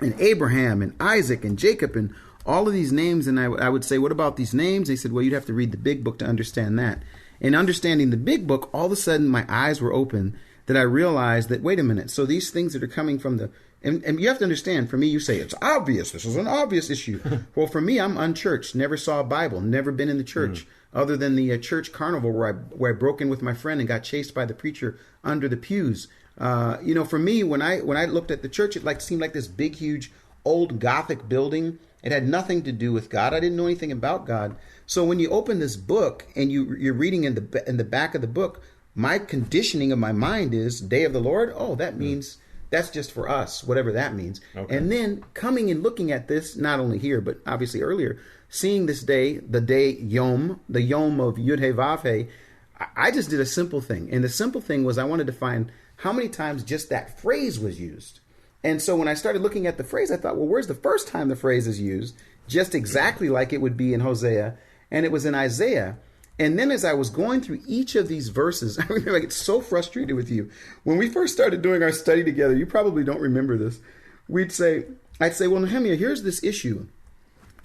Abraham and Isaac and Jacob and all of these names. And I would say, what about these names? They said, well, you'd have to read the big book to understand that. And understanding the big book, all of a sudden my eyes were open that I realized that, wait a minute, so these things that are coming from the, and you have to understand, for me, you say, it's obvious, this is an obvious issue. Well, for me, I'm unchurched, never saw a Bible, never been in the church, other than the church carnival where I broke in with my friend and got chased by the preacher under the pews. For me, when I looked at the church, it seemed like this big, huge, old Gothic building. It had nothing to do with God. I didn't know anything about God. So when you open this book and you're reading in the back of the book, my conditioning of my mind is Day of the Lord. Oh, that means that's just for us, whatever that means. Okay. And then coming and looking at this, not only here, but obviously earlier, seeing this day, the day Yom, the Yom of Yud He Vav He, I just did a simple thing. And the simple thing was I wanted to find how many times just that phrase was used. And so when I started looking at the phrase, I thought, well, where's the first time the phrase is used? Just exactly like it would be in Hosea. And it was in Isaiah. And then as I was going through each of these verses, I remember I get so frustrated with you. When we first started doing our study together, you probably don't remember this. I'd say, well, Nehemia, here's this issue.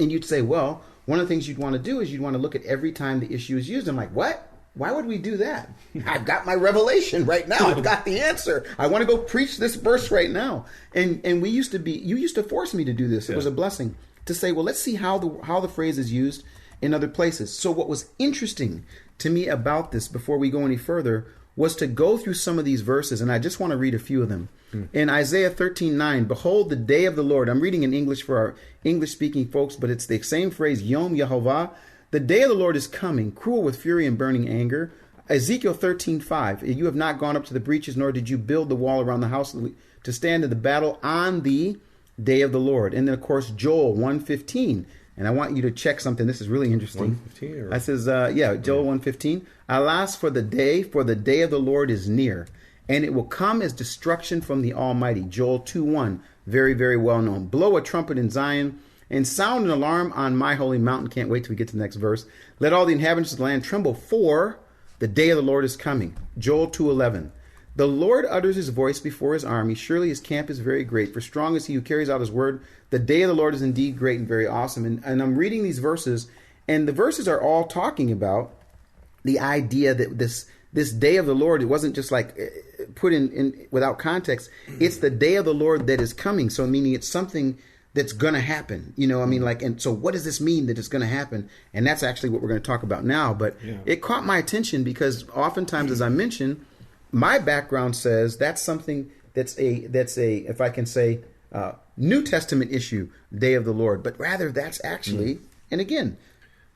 And you'd say, well, one of the things you'd want to do is you'd want to look at every time the issue is used. I'm like, what? Why would we do that? I've got my revelation right now. I've got the answer. I want to go preach this verse right now. And you used to force me to do this. It was a blessing to say, well, let's see how the phrase is used in other places. So what was interesting to me about this before we go any further was to go through some of these verses. And I just want to read a few of them. In Isaiah 13:9, behold the day of the Lord. I'm reading in English for our English-speaking folks, but it's the same phrase, Yom Yehovah. The day of the Lord is coming, cruel with fury and burning anger. Ezekiel 13:5, you have not gone up to the breaches, nor did you build the wall around the house to stand in the battle on the day of the Lord. And then, of course, Joel 1:15. And I want you to check something. This is really interesting. 1:15. I says, Joel 1:15. Alas, for the day of the Lord is near, and it will come as destruction from the Almighty. Joel 2:1, very, very well known. Blow a trumpet in Zion, and sound an alarm on my holy mountain. Can't wait till we get to the next verse. Let all the inhabitants of the land tremble, for the day of the Lord is coming. Joel 2:11. The Lord utters his voice before his army. Surely his camp is very great. For strong is he who carries out his word. The day of the Lord is indeed great and very awesome. And I'm reading these verses, and the verses are all talking about the idea that this day of the Lord, it wasn't just like put in without context. It's the day of the Lord that is coming. So meaning it's something that's going to happen. And so what does this mean that it's going to happen? And that's actually what we're going to talk about now. But it caught my attention because oftentimes, as I mentioned, my background says that's something that's a if I can say New Testament issue, Day of the Lord, but rather that's actually and again,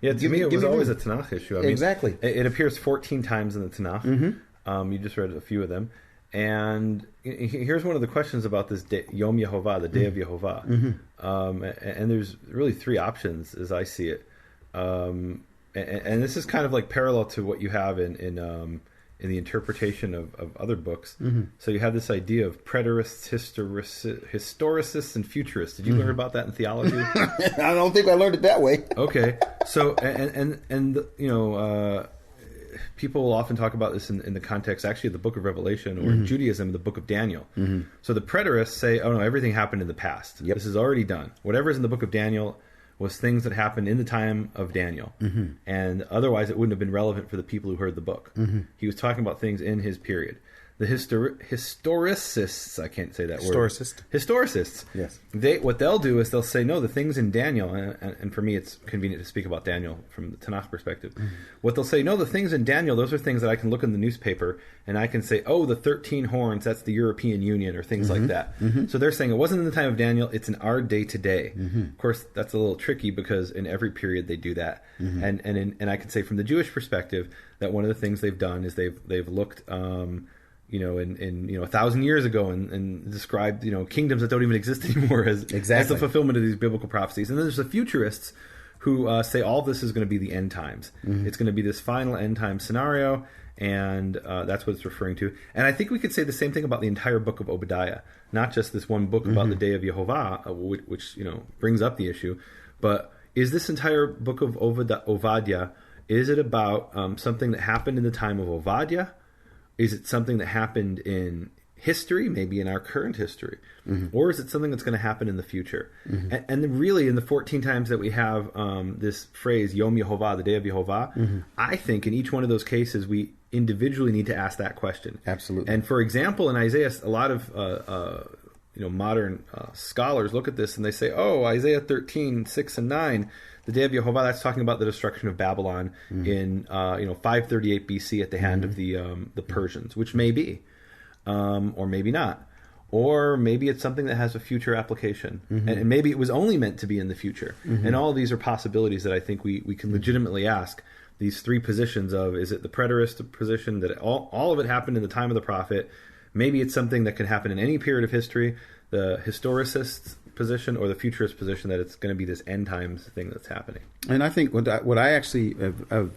to me it was always a Tanakh issue. Exactly, it appears 14 times in the Tanakh. Mm-hmm. You just read a few of them, and here's one of the questions about this day, Yom Yehovah, the day of Yehovah, and there's really three options as I see it, and this is kind of like parallel to what you have in in the interpretation of other books. So you have this idea of preterists, historicists, and futurists. Did you learn about that in theology? I don't think I learned it that way. Okay, so and people will often talk about this in the context, actually, of the Book of Revelation, or in Judaism, the Book of Daniel. So the preterists say, "Oh no, everything happened in the past. This is already done. Whatever's in the Book of Daniel was things that happened in the time of Daniel, and otherwise it wouldn't have been relevant for the people who heard the book." He was talking about things in his period. The historicists, I can't say that word. Historicists. Yes. What they'll do is they'll say, no, the things in Daniel, and for me it's convenient to speak about Daniel from the Tanakh perspective. What they'll say, no, the things in Daniel, those are things that I can look in the newspaper and I can say, oh, the 13 horns, that's the European Union, or things like that. So they're saying it wasn't in the time of Daniel, it's in our day to day. Of course, that's a little tricky because in every period they do that. And I can say from the Jewish perspective that one of the things they've done is they've looked in 1,000 years ago, and described kingdoms that don't even exist anymore as the fulfillment of these biblical prophecies. And then there's the futurists who say all this is going to be the end times. It's going to be this final end time scenario, and that's what it's referring to. And I think we could say the same thing about the entire book of Obadiah, not just this one book about the day of Yehovah, which brings up the issue, but is this entire book of Obadiah, is it about something that happened in the time of Obadiah? Is it something that happened in history, maybe in our current history? Or is it something that's going to happen in the future? And really, in the 14 times that we have this phrase, Yom Yehovah, the day of Yehovah, I think in each one of those cases, we individually need to ask that question. Absolutely. And for example, in Isaiah, a lot of modern scholars look at this and they say, oh, Isaiah 13, 6 and 9, the day of Yehovah, that's talking about the destruction of Babylon in 538 BC at the hand of the Persians, which may be, or maybe not, or maybe it's something that has a future application, and maybe it was only meant to be in the future. And all of these are possibilities that I think we can legitimately ask. These three positions of, is it the preterist position that all of it happened in the time of the prophet? Maybe it's something that can happen in any period of history, the historicist position, or the futurist position that it's going to be this end times thing that's happening. And I think what I actually have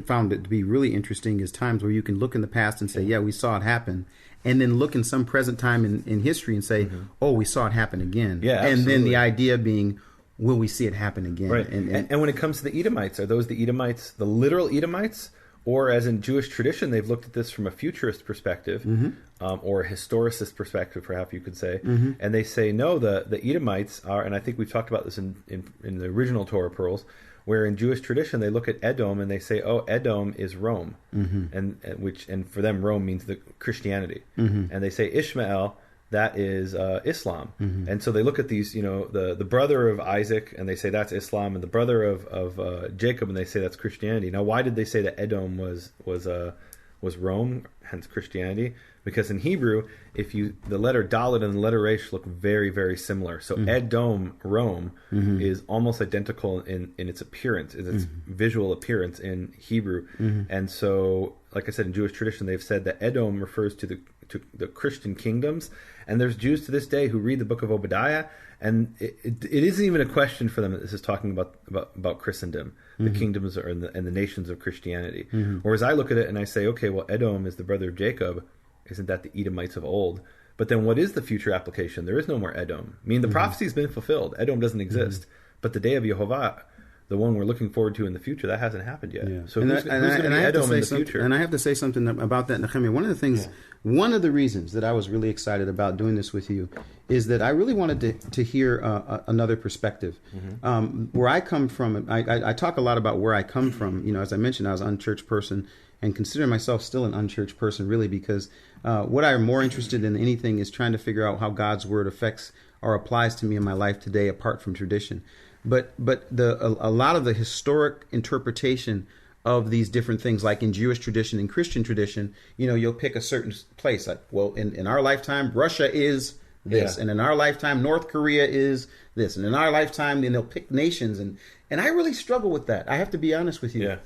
found it to be really interesting is times where you can look in the past and say, yeah, we saw it happen, and then look in some present time in history and say, oh, we saw it happen again. Yeah, absolutely. And then the idea being, will we see it happen again? Right. And when it comes to the Edomites, are those the Edomites, the literal Edomites? Or as in Jewish tradition, they've looked at this from a futurist perspective, or a historicist perspective, perhaps you could say. And they say, no, the Edomites are, and I think we've talked about this in the original Torah Pearls, where in Jewish tradition they look at Edom and they say, oh, Edom is Rome, and for them Rome means the Christianity. And they say Ishmael, that is Islam. And so they look at these, the brother of Isaac, and they say that's Islam, and the brother of Jacob, and they say that's Christianity. Now, why did they say that Edom was Rome, hence Christianity? Because in Hebrew, the letter Dalet and the letter Resh look very, very similar. So Edom, Rome, is almost identical in its appearance, in its visual appearance in Hebrew. And so, like I said, in Jewish tradition, they've said that Edom refers to the Christian kingdoms. And there's Jews to this day who read the book of Obadiah, and it isn't even a question for them that this is talking about Christendom, the kingdoms and the nations of Christianity. Whereas I look at it and I say, okay, well, Edom is the brother of Jacob. Isn't that the Edomites of old? But then what is the future application? There is no more Edom. I mean, the prophecy's been fulfilled. Edom doesn't exist. But the day of Yehovah, the one we're looking forward to in the future, that hasn't happened yet. So who's going to be Edom in the future? And I have to say something about that, Nehemia. One of the reasons that I was really excited about doing this with you is that I really wanted to hear another perspective. Where I come from, I talk a lot about where I come from. As I mentioned, I was an unchurched person and consider myself still an unchurched person, really, because what I'm more interested in anything is trying to figure out how God's word affects or applies to me in my life today apart from tradition. But a lot of the historic interpretation of these different things, like in Jewish tradition and Christian tradition, you'll pick a certain place. Like, well, in our lifetime, Russia is this, and in our lifetime, North Korea is this, and in our lifetime, then they'll pick nations, and I really struggle with that. I have to be honest with you. Yeah.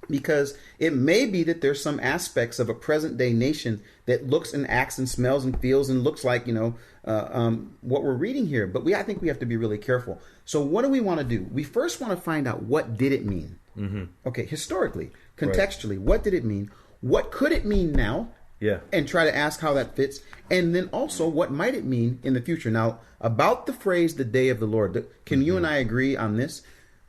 Because it may be that there's some aspects of a present day nation that looks and acts and smells and feels and looks like, what we're reading here. But I think we have to be really careful. So what do we want to do? We first want to find out, what did it mean? Okay, historically, contextually, what did it mean? what could it mean now? Yeah. And try to ask how that fits. And then also, what might it mean in the future? Now, about the phrase, the day of the Lord, can you and I agree on this?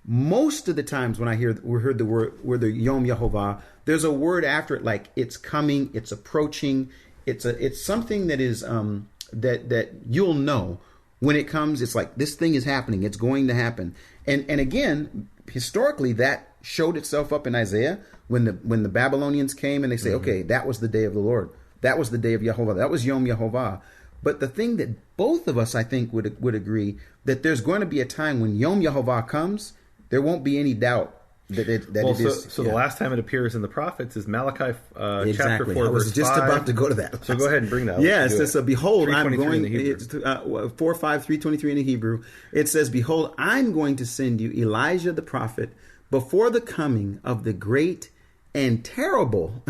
Most of the times when I heard the word the Yom Yehovah, there's a word after it, like it's coming, it's approaching, it's something that is that you'll know when it comes. It's like this thing is happening, it's going to happen. And again, historically, that showed itself up in Isaiah when the Babylonians came and they say, okay, that was the day of the Lord, that was the day of Yehovah, that was Yom Yehovah. But the thing that both of us, I think, would agree that there's going to be a time when Yom Yehovah comes. There won't be any doubt that it is. So the last time it appears in the prophets is Malachi chapter 4, I was verse just 5. about to go to that. So go ahead and bring that. Yeah, it says, behold, I'm going, 3:23 in the Hebrew. It says, behold, I'm going to send you Elijah the prophet before the coming of the great and terrible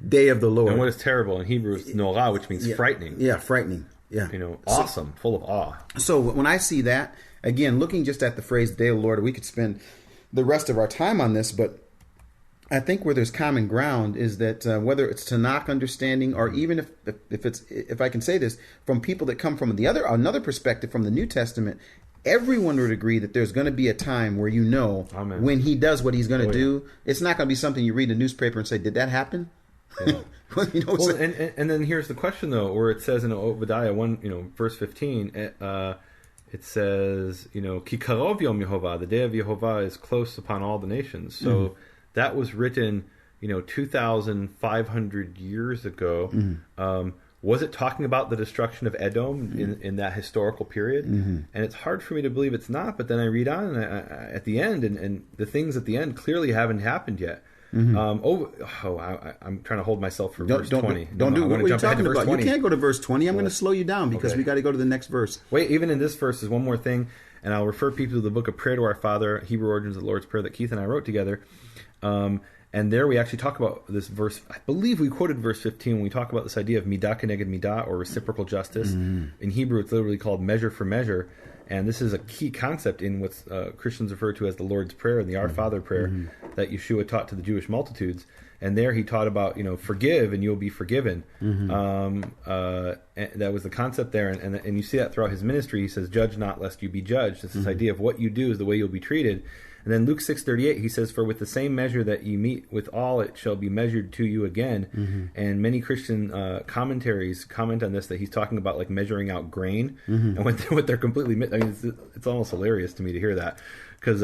day of the Lord. And what is terrible in Hebrew is norah, which means frightening. Yeah, frightening. Yeah. Awesome, full of awe. So when I see that, again, looking just at the phrase, the day of the Lord, we could spend the rest of our time on this, but I think where there's common ground is that whether it's Tanakh understanding, or even if I can say this, from people that come from another perspective from the New Testament, everyone would agree that there's going to be a time where Amen. When he does what he's going to do, it's not going to be something you read in the newspaper and say, did that happen? Yeah. And then here's the question, though, where it says in Obadiah 1, verse 15, it says, Ki karov Yom Yehovah, the day of Yehovah is close upon all the nations. So that was written, 2,500 years ago. Was it talking about the destruction of Edom in that historical period? And it's hard for me to believe it's not, but then I read on at the end, and the things at the end clearly haven't happened yet. I'm trying to hold myself for verse 20. Don't do what you're talking about. 20. You can't go to verse 20. I'm going to slow you down because we got to go to the next verse. Wait, even in this verse, there's one more thing, and I'll refer people to the book of Prayer to Our Father, Hebrew Origins of the Lord's Prayer, that Keith and I wrote together. And there we actually talk about this verse. I believe we quoted verse 15 when we talk about this idea of midah keneged midah, or reciprocal justice. In Hebrew, it's literally called measure for measure. And this is a key concept in what Christians refer to as the Lord's Prayer and the Our Father prayer that Yeshua taught to the Jewish multitudes. And there he taught about, forgive and you'll be forgiven. And that was the concept there. And you see that throughout his ministry. He says, judge not lest you be judged. It's this idea of what you do is the way you'll be treated. And then Luke 6:38, he says, for with the same measure that you meet with all, it shall be measured to you again. And many Christian commentaries comment on this, that he's talking about like measuring out grain. And what they're completely, it's almost hilarious to me to hear that. Because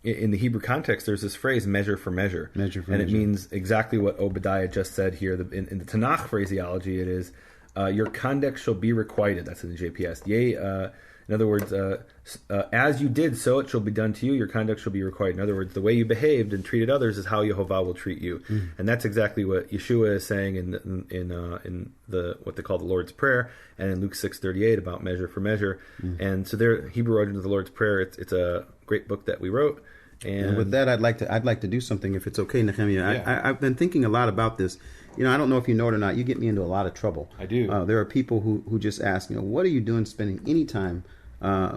in the Hebrew context, there's this phrase, measure for measure. And it means exactly what Obadiah just said here. In the Tanakh phraseology, it is, your conduct shall be requited. That's in the JPS. Yea, in other words, as you did, so it shall be done to you. Your conduct shall be required. In other words, the way you behaved and treated others is how Yehovah will treat you. And that's exactly what Yeshua is saying in the what they call the Lord's Prayer, and in Luke 6:38 about measure for measure. And so there, Hebrew Origins of the Lord's Prayer. It's a great book that we wrote. And with that, I'd like to do something, if it's okay, Nehemia. Yeah. I've been thinking a lot about this. I don't know if you know it or not. You get me into a lot of trouble. I do. There are people who just ask, what are you doing spending any time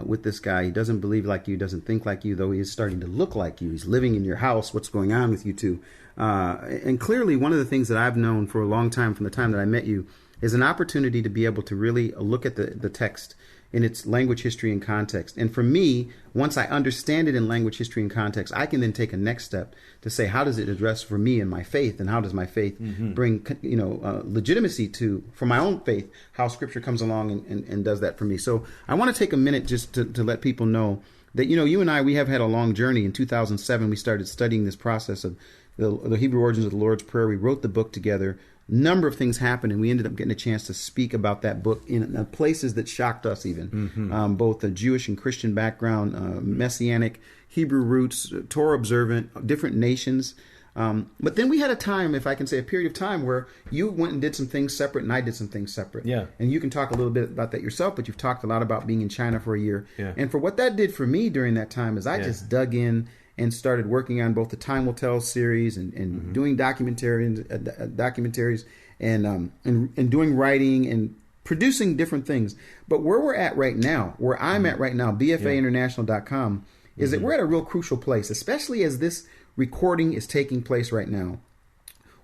with this guy? He doesn't believe like you, doesn't think like you, though he is starting to look like you. He's living in your house. What's going on with you two? And clearly, one of the things that I've known for a long time, from the time that I met you, is an opportunity to be able to really look at the text in its language, history, and context. And for me, once I understand it in language, history, and context, I can then take a next step to say, how does it address for me and my faith, and how does my faith bring legitimacy for my own faith, how Scripture comes along and does that for me. So I want to take a minute just to let people know that, you and I, we have had a long journey. In 2007, we started studying this process of the Hebrew Origins of the Lord's Prayer. We wrote the book together. Number of things happened, and we ended up getting a chance to speak about that book in places that shocked us even. Both the Jewish and Christian background, Messianic, Hebrew roots, Torah observant, different nations. But then we had a time, if I can say a period of time, where you went and did some things separate and I did some things separate. Yeah. And you can talk a little bit about that yourself, but you've talked a lot about being in China for a year. Yeah. And for what that did for me during that time is I just dug in and started working on both the Time Will Tell series and doing documentaries and doing writing and producing different things. But where we're at right now, where I'm at right now, bfainternational.com, is that we're at a real crucial place, especially as this recording is taking place right now.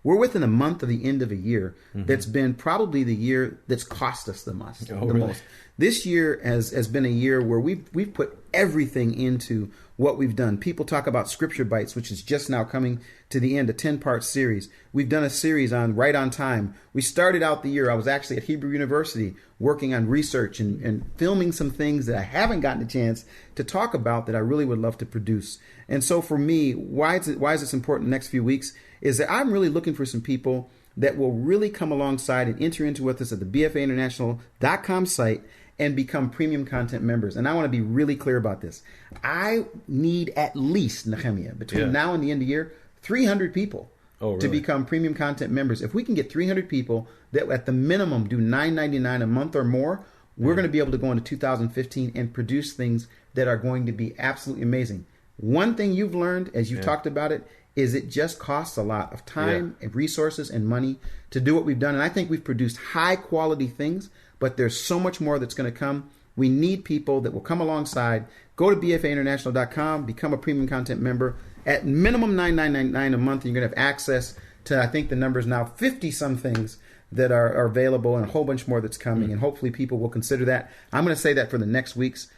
We're within a month of the end of a year that's been probably the year that's cost us the most. Most. This year has been a year where we've put everything into what we've done. People talk about Scripture Bites, which is just now coming to the end, a 10-part series. We've done a series on Right on Time. We started out the year, I was actually at Hebrew University working on research and filming some things that I haven't gotten a chance to talk about that I really would love to produce. And so for me, why is this important in the next few weeks is that I'm really looking for some people that will really come alongside and enter into with us at the bfainternational.com site and become premium content members. And I want to be really clear about this. I need at least, Nehemia, between now and the end of the year, 300 people to become premium content members. If we can get 300 people that at the minimum do $9.99 a month or more, we're going to be able to go into 2015 and produce things that are going to be absolutely amazing. One thing you've learned as you talked about it is it just costs a lot of time and resources and money to do what we've done. And I think we've produced high quality things, but there's so much more that's going to come. We need people that will come alongside. Go to bfainternational.com, become a premium content member. At minimum $9.99 a month, you're going to have access to, I think the number is now 50-some things that are available and a whole bunch more that's coming. And hopefully people will consider that. I'm going to say that for the next weeks.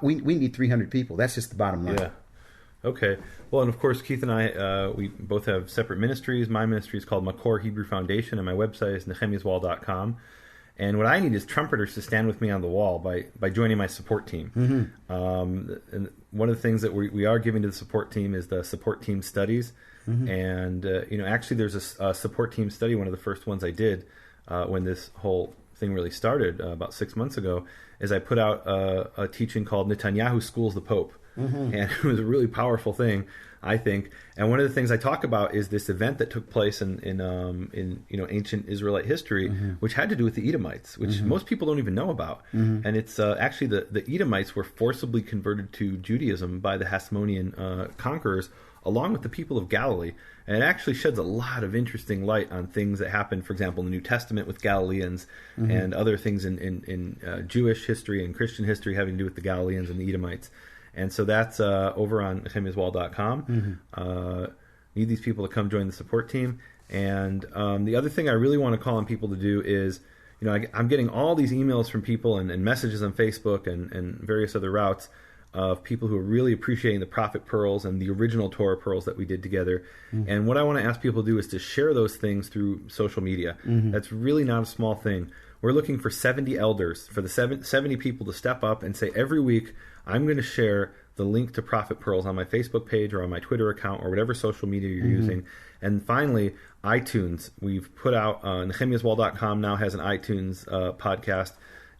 We need 300 people. That's just the bottom line. Yeah. Okay. Well, and of course, Keith and I, we both have separate ministries. My ministry is called Makor Hebrew Foundation, and my website is nehemiaswall.com. And what I need is trumpeters to stand with me on the wall by joining my support team. And one of the things that we are giving to the support team is the support team studies. And, actually there's a support team study, one of the first ones I did when this whole thing really started about 6 months ago, is I put out a teaching called Netanyahu Schools the Pope. And it was a really powerful thing, I think. And one of the things I talk about is this event that took place in ancient Israelite history, which had to do with the Edomites, which most people don't even know about. And it's actually the Edomites were forcibly converted to Judaism by the Hasmonean conquerors, along with the people of Galilee. And it actually sheds a lot of interesting light on things that happened, for example, in the New Testament with Galileans and other things in Jewish history and Christian history having to do with the Galileans and the Edomites. And so that's over on nehemiaswall.com. Need these people to come join the support team. And the other thing I really want to call on people to do is, I'm getting all these emails from people and messages on Facebook and various other routes of people who are really appreciating the Prophet Pearls and the original Torah Pearls that we did together. And what I want to ask people to do is to share those things through social media. That's really not a small thing. We're looking for 70 elders, for the 70 people to step up and say, every week, I'm going to share the link to Prophet Pearls on my Facebook page or on my Twitter account or whatever social media you're using. And finally, iTunes. We've put out, nehemiaswall.com now has an iTunes podcast,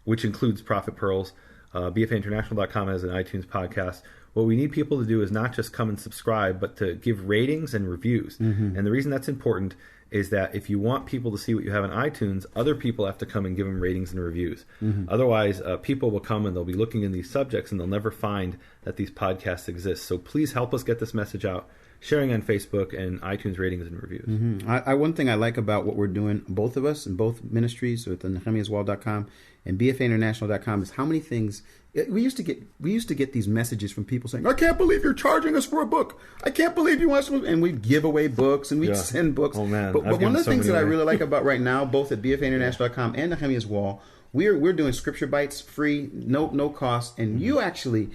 which includes Prophet Pearls. bfainternational.com has an iTunes podcast. What we need people to do is not just come and subscribe, but to give ratings and reviews. And the reason that's important is that if you want people to see what you have on iTunes, other people have to come and give them ratings and reviews. Otherwise, people will come and they'll be looking in these subjects and they'll never find that these podcasts exist. So please help us get this message out, sharing on Facebook and iTunes ratings and reviews. One thing I like about what we're doing, both of us in both ministries with the nehemiaswall.com and bfainternational.com, is how many things we used to get these messages from people saying, I can't believe you're charging us for a book. I can't believe you want us to, and we'd give away books and we'd send books. Oh man. But one of the things that I really like about right now, both at bfainternational.com and Nehemia's Wall, we're doing Scripture Bites free, no cost. And you actually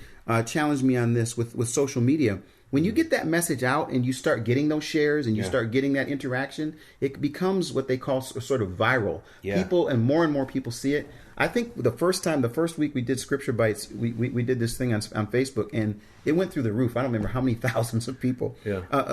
challenged me on this with social media. When you get that message out and you start getting those shares and you start getting that interaction, it becomes what they call sort of viral. People and more people see it. I think the first week we did Scripture Bites, we did this thing on Facebook, and it went through the roof. I don't remember how many thousands of people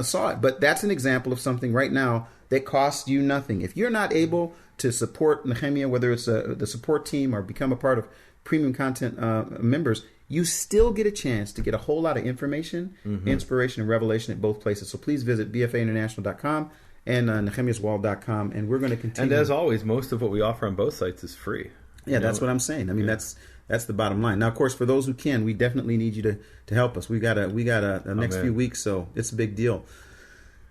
saw it. But that's an example of something right now that costs you nothing. If you're not able to support Nehemia, whether it's the support team or become a part of premium content members, you still get a chance to get a whole lot of information, inspiration, and revelation at both places. So please visit bfainternational.com and nehemiaswall.com, and we're going to continue. And as always, most of what we offer on both sites is free. Yeah, that's what I'm saying. I mean, that's the bottom line. Now, of course, for those who can, we definitely need you to help us. We got a next few weeks, so it's a big deal.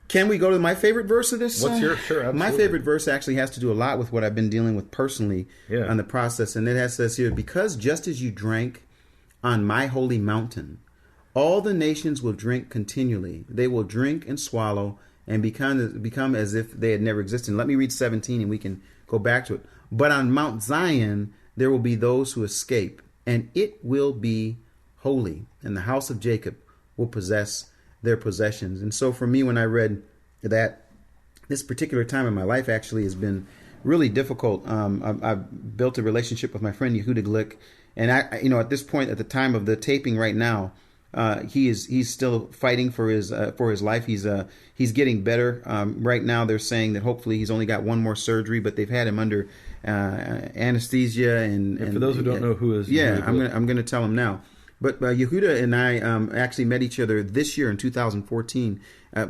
Can we go to my favorite verse of this? What's your sure? Absolutely. My favorite verse actually has to do a lot with what I've been dealing with personally on the process, and it says here, because just as you drank on my holy mountain, all the nations will drink continually. They will drink and swallow and become as if they had never existed. Let me read 17 and we can go back to it. But on Mount Zion there will be those who escape, and it will be holy, and the house of Jacob will possess their possessions. And so for me, when I read that, this particular time in my life actually has been really difficult. I've built a relationship with my friend Yehuda Glick, and at this point, at the time of the taping right now, he's still fighting for his life. He's getting better. Right now, they're saying that hopefully he's only got one more surgery, but they've had him under anesthesia. And for those who don't know who is, I'm gonna tell him now. But Yehuda and I actually met each other this year in 2014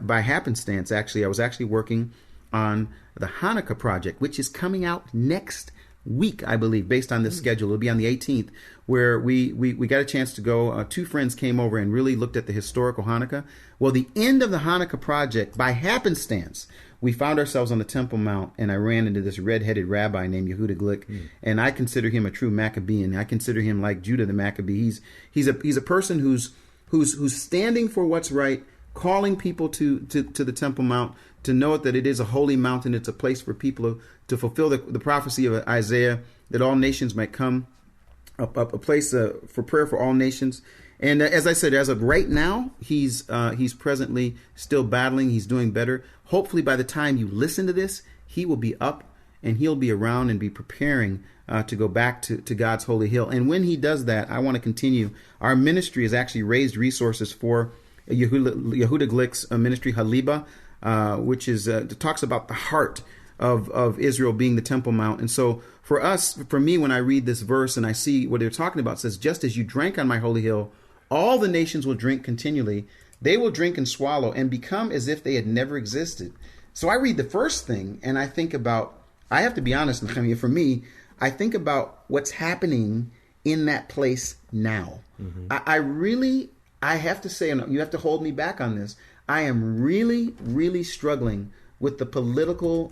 by happenstance. Actually, I was actually working on the Hanukkah project, which is coming out next week, I believe, based on this schedule. It'll be on the 18th, where we got a chance to go. Two friends came over and really looked at the historical Hanukkah. Well, the end of the Hanukkah project, by happenstance, we found ourselves on the Temple Mount, and I ran into this red-headed rabbi named Yehuda Glick, and I consider him a true Maccabean. I consider him like Judah the Maccabee. He's a person who's standing for what's right, calling people to the Temple Mount, to know that it is a holy mountain. It's a place for people to fulfill the prophecy of Isaiah, that all nations might come, a place for prayer for all nations. And as I said, as of right now, he's presently still battling. He's doing better. Hopefully, by the time you listen to this, he will be up and he'll be around and be preparing to go back to God's holy hill. And when he does that, I want to continue. Our ministry has actually raised resources for Yehuda Glick's ministry, Haliba, which is talks about the heart of Israel being the Temple Mount. And so for me, when I read this verse and I see what they're talking about, it says, just as you drank on my holy hill, all the nations will drink continually. They will drink and swallow and become as if they had never existed. So I read the first thing and I think about, I have to be honest, Nehemia, for me, I think about what's happening in that place now. Mm-hmm. I have to say, and you have to hold me back on this, I am really, really struggling with the political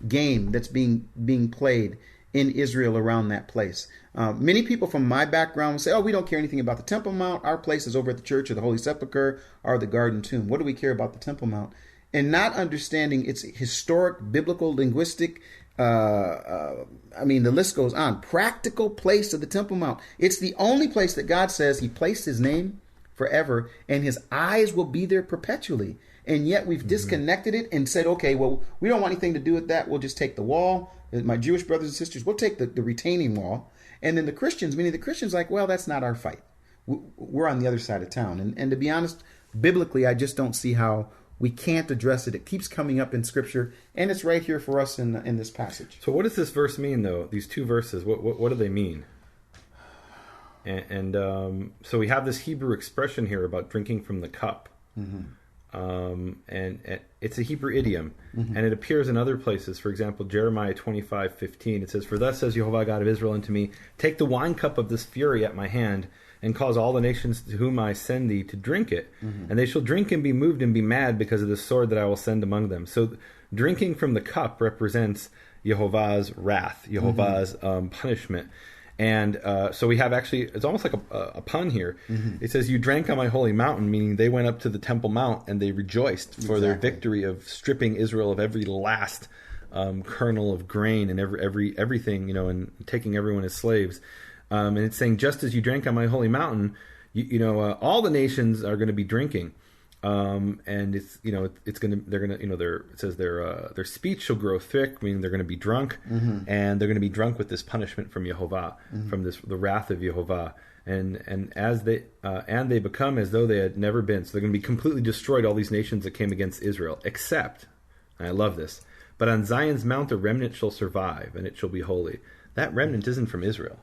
game that's being played in Israel around that place. Many people from my background say, we don't care anything about the Temple Mount. Our place is over at the Church of the Holy Sepulchre or the Garden Tomb. What do we care about the Temple Mount? And not understanding its historic, biblical, linguistic, the list goes on. Practical place of the Temple Mount. It's the only place that God says he placed his name forever and his eyes will be there perpetually. And yet we've disconnected it and said, okay, well, we don't want anything to do with that. We'll just take the wall. My Jewish brothers and sisters, we'll take the retaining wall. And then the Christians, like, well, that's not our fight. We're on the other side of town. And to be honest, biblically, I just don't see how we can't address it. It keeps coming up in Scripture, and it's right here for us in this passage. So what does this verse mean, though? These two verses, what do they mean? And so we have this Hebrew expression here about drinking from the cup. Mm-hmm. And it's a Hebrew idiom, and it appears in other places. For example, Jeremiah 25:15, it says, "For thus says Jehovah God of Israel unto me, take the wine cup of this fury at my hand, and cause all the nations to whom I send thee to drink it. And they shall drink and be moved and be mad because of the sword that I will send among them." So drinking from the cup represents Jehovah's wrath, Jehovah's punishment. And so we have actually, it's almost like a pun here. It says, you drank on my holy mountain, meaning they went up to the Temple Mount and they rejoiced for their victory of stripping Israel of every last kernel of grain and everything, and taking everyone as slaves. And it's saying, just as you drank on my holy mountain, all the nations are going to be drinking. And it's it says their speech shall grow thick, meaning they're going to be drunk, and they're going to be drunk with this punishment from Yehovah, from the wrath of Yehovah, and as they become as though they had never been. So they're going to be completely destroyed, all these nations that came against Israel, except, and I love this, but on Zion's mount a remnant shall survive, and it shall be holy. That remnant isn't from Israel.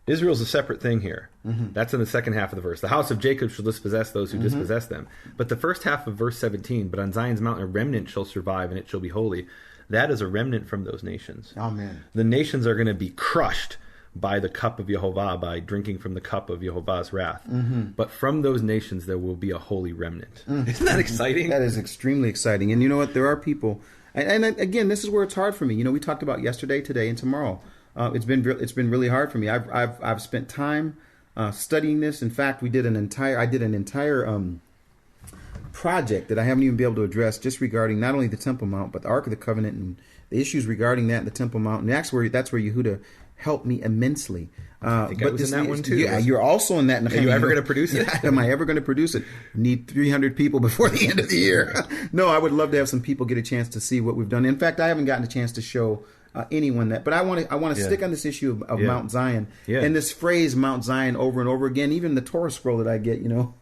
Israel's a separate thing here. That's in the second half of the verse. The house of Jacob shall dispossess those who dispossess them. But the first half of verse 17, but on Zion's mountain a remnant shall survive, and it shall be holy. That is a remnant from those nations. Amen. The nations are going to be crushed by the cup of Yehovah, by drinking from the cup of Yehovah's wrath. But from those nations there will be a holy remnant. Isn't that exciting? That is extremely exciting. And you know what? There are people, and again, this is where it's hard for me. We talked about yesterday, today, and tomorrow. It's been really hard for me. I've spent time studying this. In fact, I did an entire project that I haven't even been able to address, just regarding not only the Temple Mount, but the Ark of the Covenant and the issues regarding that and the Temple Mount. And that's where Yehuda helped me immensely. I think I was in that one too. Yeah, you're also in that. Are you ever going to produce it? Am I ever going to produce it? Need 300 people before the end of the year. No, I would love to have some people get a chance to see what we've done. In fact, I haven't gotten a chance to show anyone that. But I want to stick on this issue of Mount Zion and this phrase Mount Zion over and over again. Even the Torah scroll that I get, the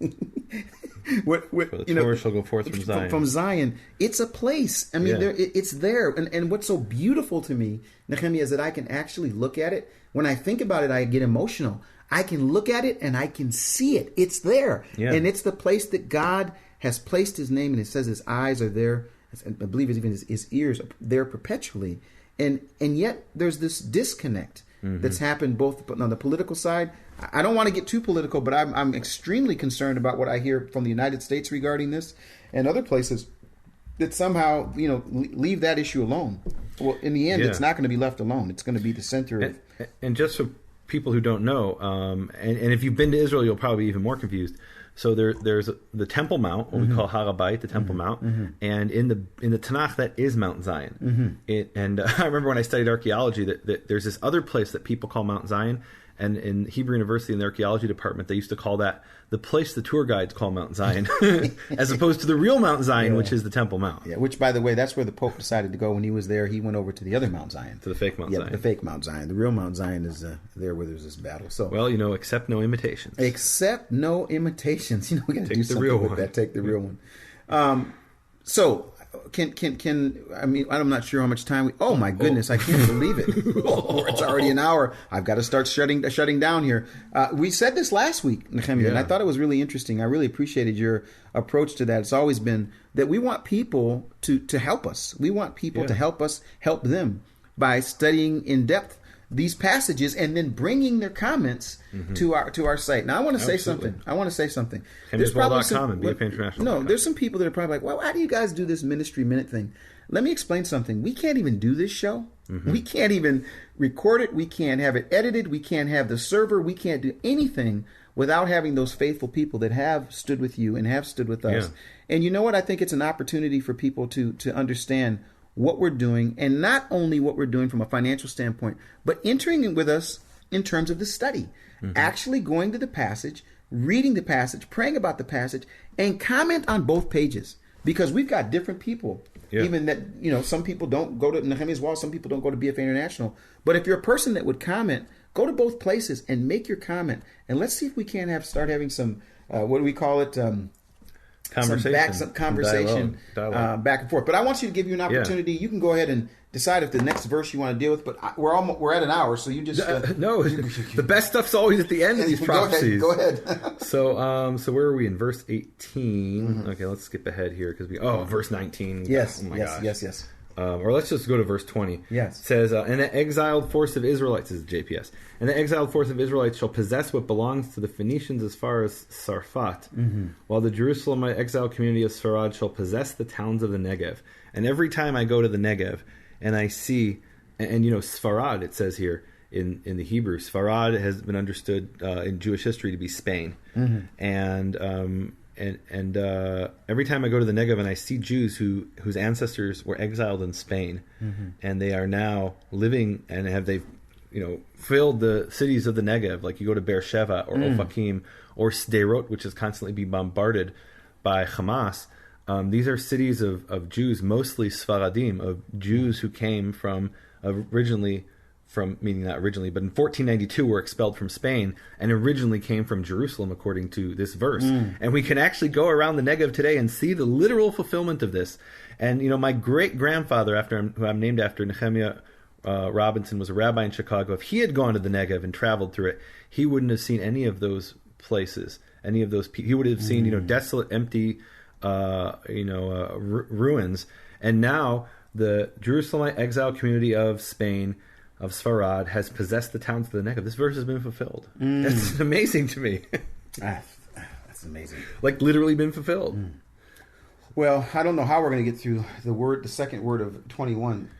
Torah shall go forth from Zion. From Zion, it's a place. I mean, it's there. And what's so beautiful to me, Nehemia, is that I can actually look at it. When I think about it, I get emotional. I can look at it and I can see it. It's there. Yeah. And it's the place that God has placed his name, and it says his eyes are there. I believe it's even his ears are there perpetually. And yet there's this disconnect that's happened both on the political side. I don't want to get too political, but I'm extremely concerned about what I hear from the United States regarding this and other places that somehow, leave that issue alone. Well, in the end, it's not going to be left alone. It's going to be the center of... And just for people who don't know, and if you've been to Israel, you'll probably be even more confused. So there's the Temple Mount, what we call Har HaBayit, the Temple Mount, and in the Tanakh that is Mount Zion. And I remember when I studied archaeology that there's this other place that people call Mount Zion, and in Hebrew University in the archaeology department they used to call that the place the tour guides call Mount Zion, as opposed to the real Mount Zion, which is the Temple Mount. Yeah, which, by the way, that's where the Pope decided to go when he was there. He went over to the other Mount Zion. To the fake Mount Zion. Yeah, the fake Mount Zion. The real Mount Zion is there where there's this battle. So, well, accept no imitations. Accept no imitations. We got to do something real with one. that. Take the real one. So, I mean, I'm not sure how much time oh my goodness, I can't believe it. It's already an hour. I've got to start shutting down here. We said this last week, Nehemia, and I thought it was really interesting. I really appreciated your approach to that. It's always been that we want people to help us. We want people to help us help them by studying in depth these passages and then bringing their comments to our site. Now, I want to say something. There's probably there's some people that are probably like, well, how do you guys do this Ministry Minute thing? Let me explain something. We can't even do this show. We can't even record it. We can't have it edited. We can't have the server. We can't do anything without having those faithful people that have stood with you and have stood with us. And you know what? I think it's an opportunity for people to understand what we're doing, and not only what we're doing from a financial standpoint, but entering in with us in terms of the study, actually going to the passage, reading the passage, praying about the passage, and comment on both pages, because we've got different people. Even that, some people don't go to Nehemia's Wall, some people don't go to BFA International. But if you're a person that would comment, go to both places and make your comment, and let's see if we can start having some, what do we call it? Conversation, dialogue. Back and forth. But I want you to give you an opportunity. You can go ahead and decide if the next verse you want to deal with. But we're at an hour, so you just no. The best stuff's always at the end of these prophecies. Go ahead. So where are we in verse 18? Okay, let's skip ahead here because verse 19. Yes. Oh my gosh. Yes. Or let's just go to verse 20. Yes. It says, and the exiled force of Israelites, this is JPS, and the exiled force of Israelites shall possess what belongs to the Phoenicians as far as Sarfat, while the Jerusalemite exiled community of Sfarad shall possess the towns of the Negev. And every time I go to the Negev and I see, and Sfarad, it says here in the Hebrew, Sfarad has been understood in Jewish history to be Spain. And every time I go to the Negev and I see Jews whose ancestors were exiled in Spain, and they are now living and they've filled the cities of the Negev, like you go to Beersheba or Ofakim or Sderot, which is constantly being bombarded by Hamas. These are cities of Jews, mostly Sfaradim, of Jews who came from originally from, meaning not originally, but in 1492 were expelled from Spain and originally came from Jerusalem, according to this verse. And we can actually go around the Negev today and see the literal fulfillment of this. And, my great-grandfather, who I'm named after, Nehemia Robinson, was a rabbi in Chicago. If he had gone to the Negev and traveled through it, he wouldn't have seen any of those places, any of those people. He would have seen, desolate, empty, ruins. And now the Jerusalemite exile community of Spain, of Sfarad, has possessed the towns of the Negev. This verse has been fulfilled. That's amazing to me. That's amazing. Like literally been fulfilled. Well, I don't know how we're going to get through the second word of 21.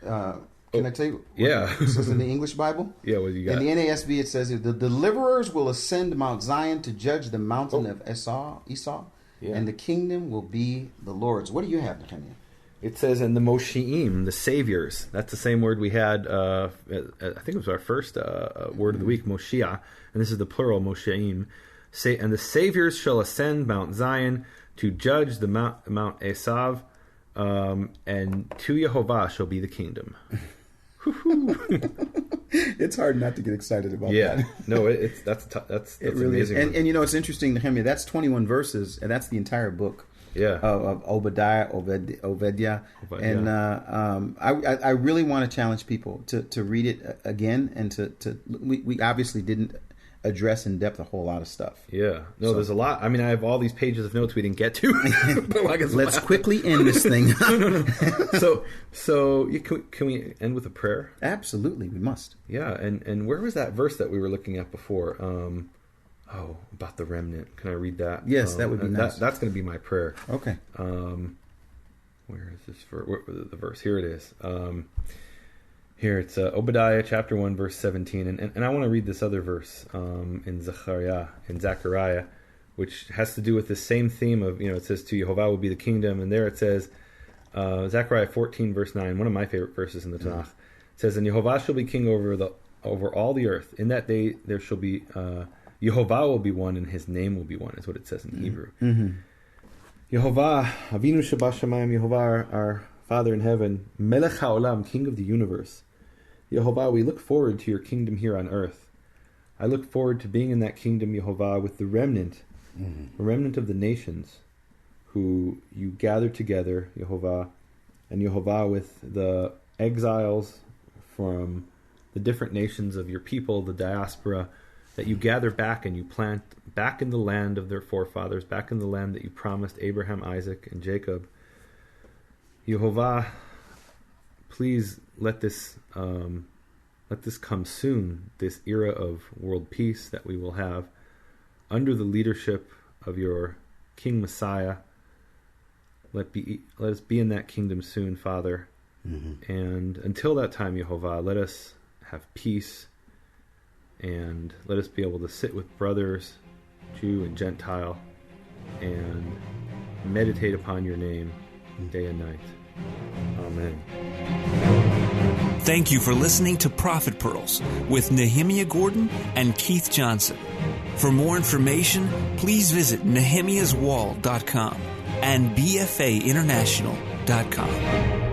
Can I tell you? Yeah. It says in the English Bible. Yeah, what do you got? In the NASB, it says, the deliverers will ascend Mount Zion to judge the mountain of Esau, and the kingdom will be the Lord's. What do you have, Nehemia? It says, and the Moshi'im, the saviors. That's the same word we had, I think it was our first word of the week, Moshiach, and this is the plural, Moshi'im. And the saviors shall ascend Mount Zion to judge the Mount Esav, and to Yehovah shall be the kingdom. It's hard not to get excited about that. Yeah, no, that's really amazing. And you know, it's interesting, Nehemia, that's 21 verses, and that's the entire book. Yeah, of Obadiah, and I really want to challenge people to read it again, and we obviously didn't address in depth a whole lot of stuff. Yeah, no, there's a lot. I mean, I have all these pages of notes we didn't get to. But let's quickly end this thing. No. So can we end with a prayer? Absolutely, we must. Yeah, and where was that verse that we were looking at before? About the remnant. Can I read that? Yes, that would be nice. That's going to be my prayer. Okay. Where is this the verse? Here it is. Here it's Obadiah chapter 1 verse 17, and I want to read this other verse in Zechariah, which has to do with the same theme of, it says to Yehovah will be the kingdom, and there it says Zechariah 14 verse 9, one of my favorite verses in the Tanakh. It says, and Yehovah shall be king over all the earth. In that day there shall be Yehovah will be one, and his name will be one, is what it says in Hebrew. Mm-hmm. Yehovah, Avinu Shabashamayim, Yehovah, our Father in heaven, Melech HaOlam, King of the universe. Yehovah, we look forward to your kingdom here on earth. I look forward to being in that kingdom, Yehovah, with the remnant, the remnant of the nations, who you gather together, Yehovah, and Yehovah with the exiles from the different nations of your people, the diaspora, that you gather back and you plant back in the land of their forefathers, back in the land that you promised Abraham, Isaac, and Jacob. Yehovah, please let this come soon, this era of world peace that we will have under the leadership of your King Messiah. Let us be in that kingdom soon, Father. Mm-hmm. And until that time, Yehovah, let us have peace, and let us be able to sit with brothers, Jew and Gentile, and meditate upon your name day and night. Amen. Thank you for listening to Prophet Pearls with Nehemia Gordon and Keith Johnson. For more information, please visit nehemiaswall.com and bfainternational.com.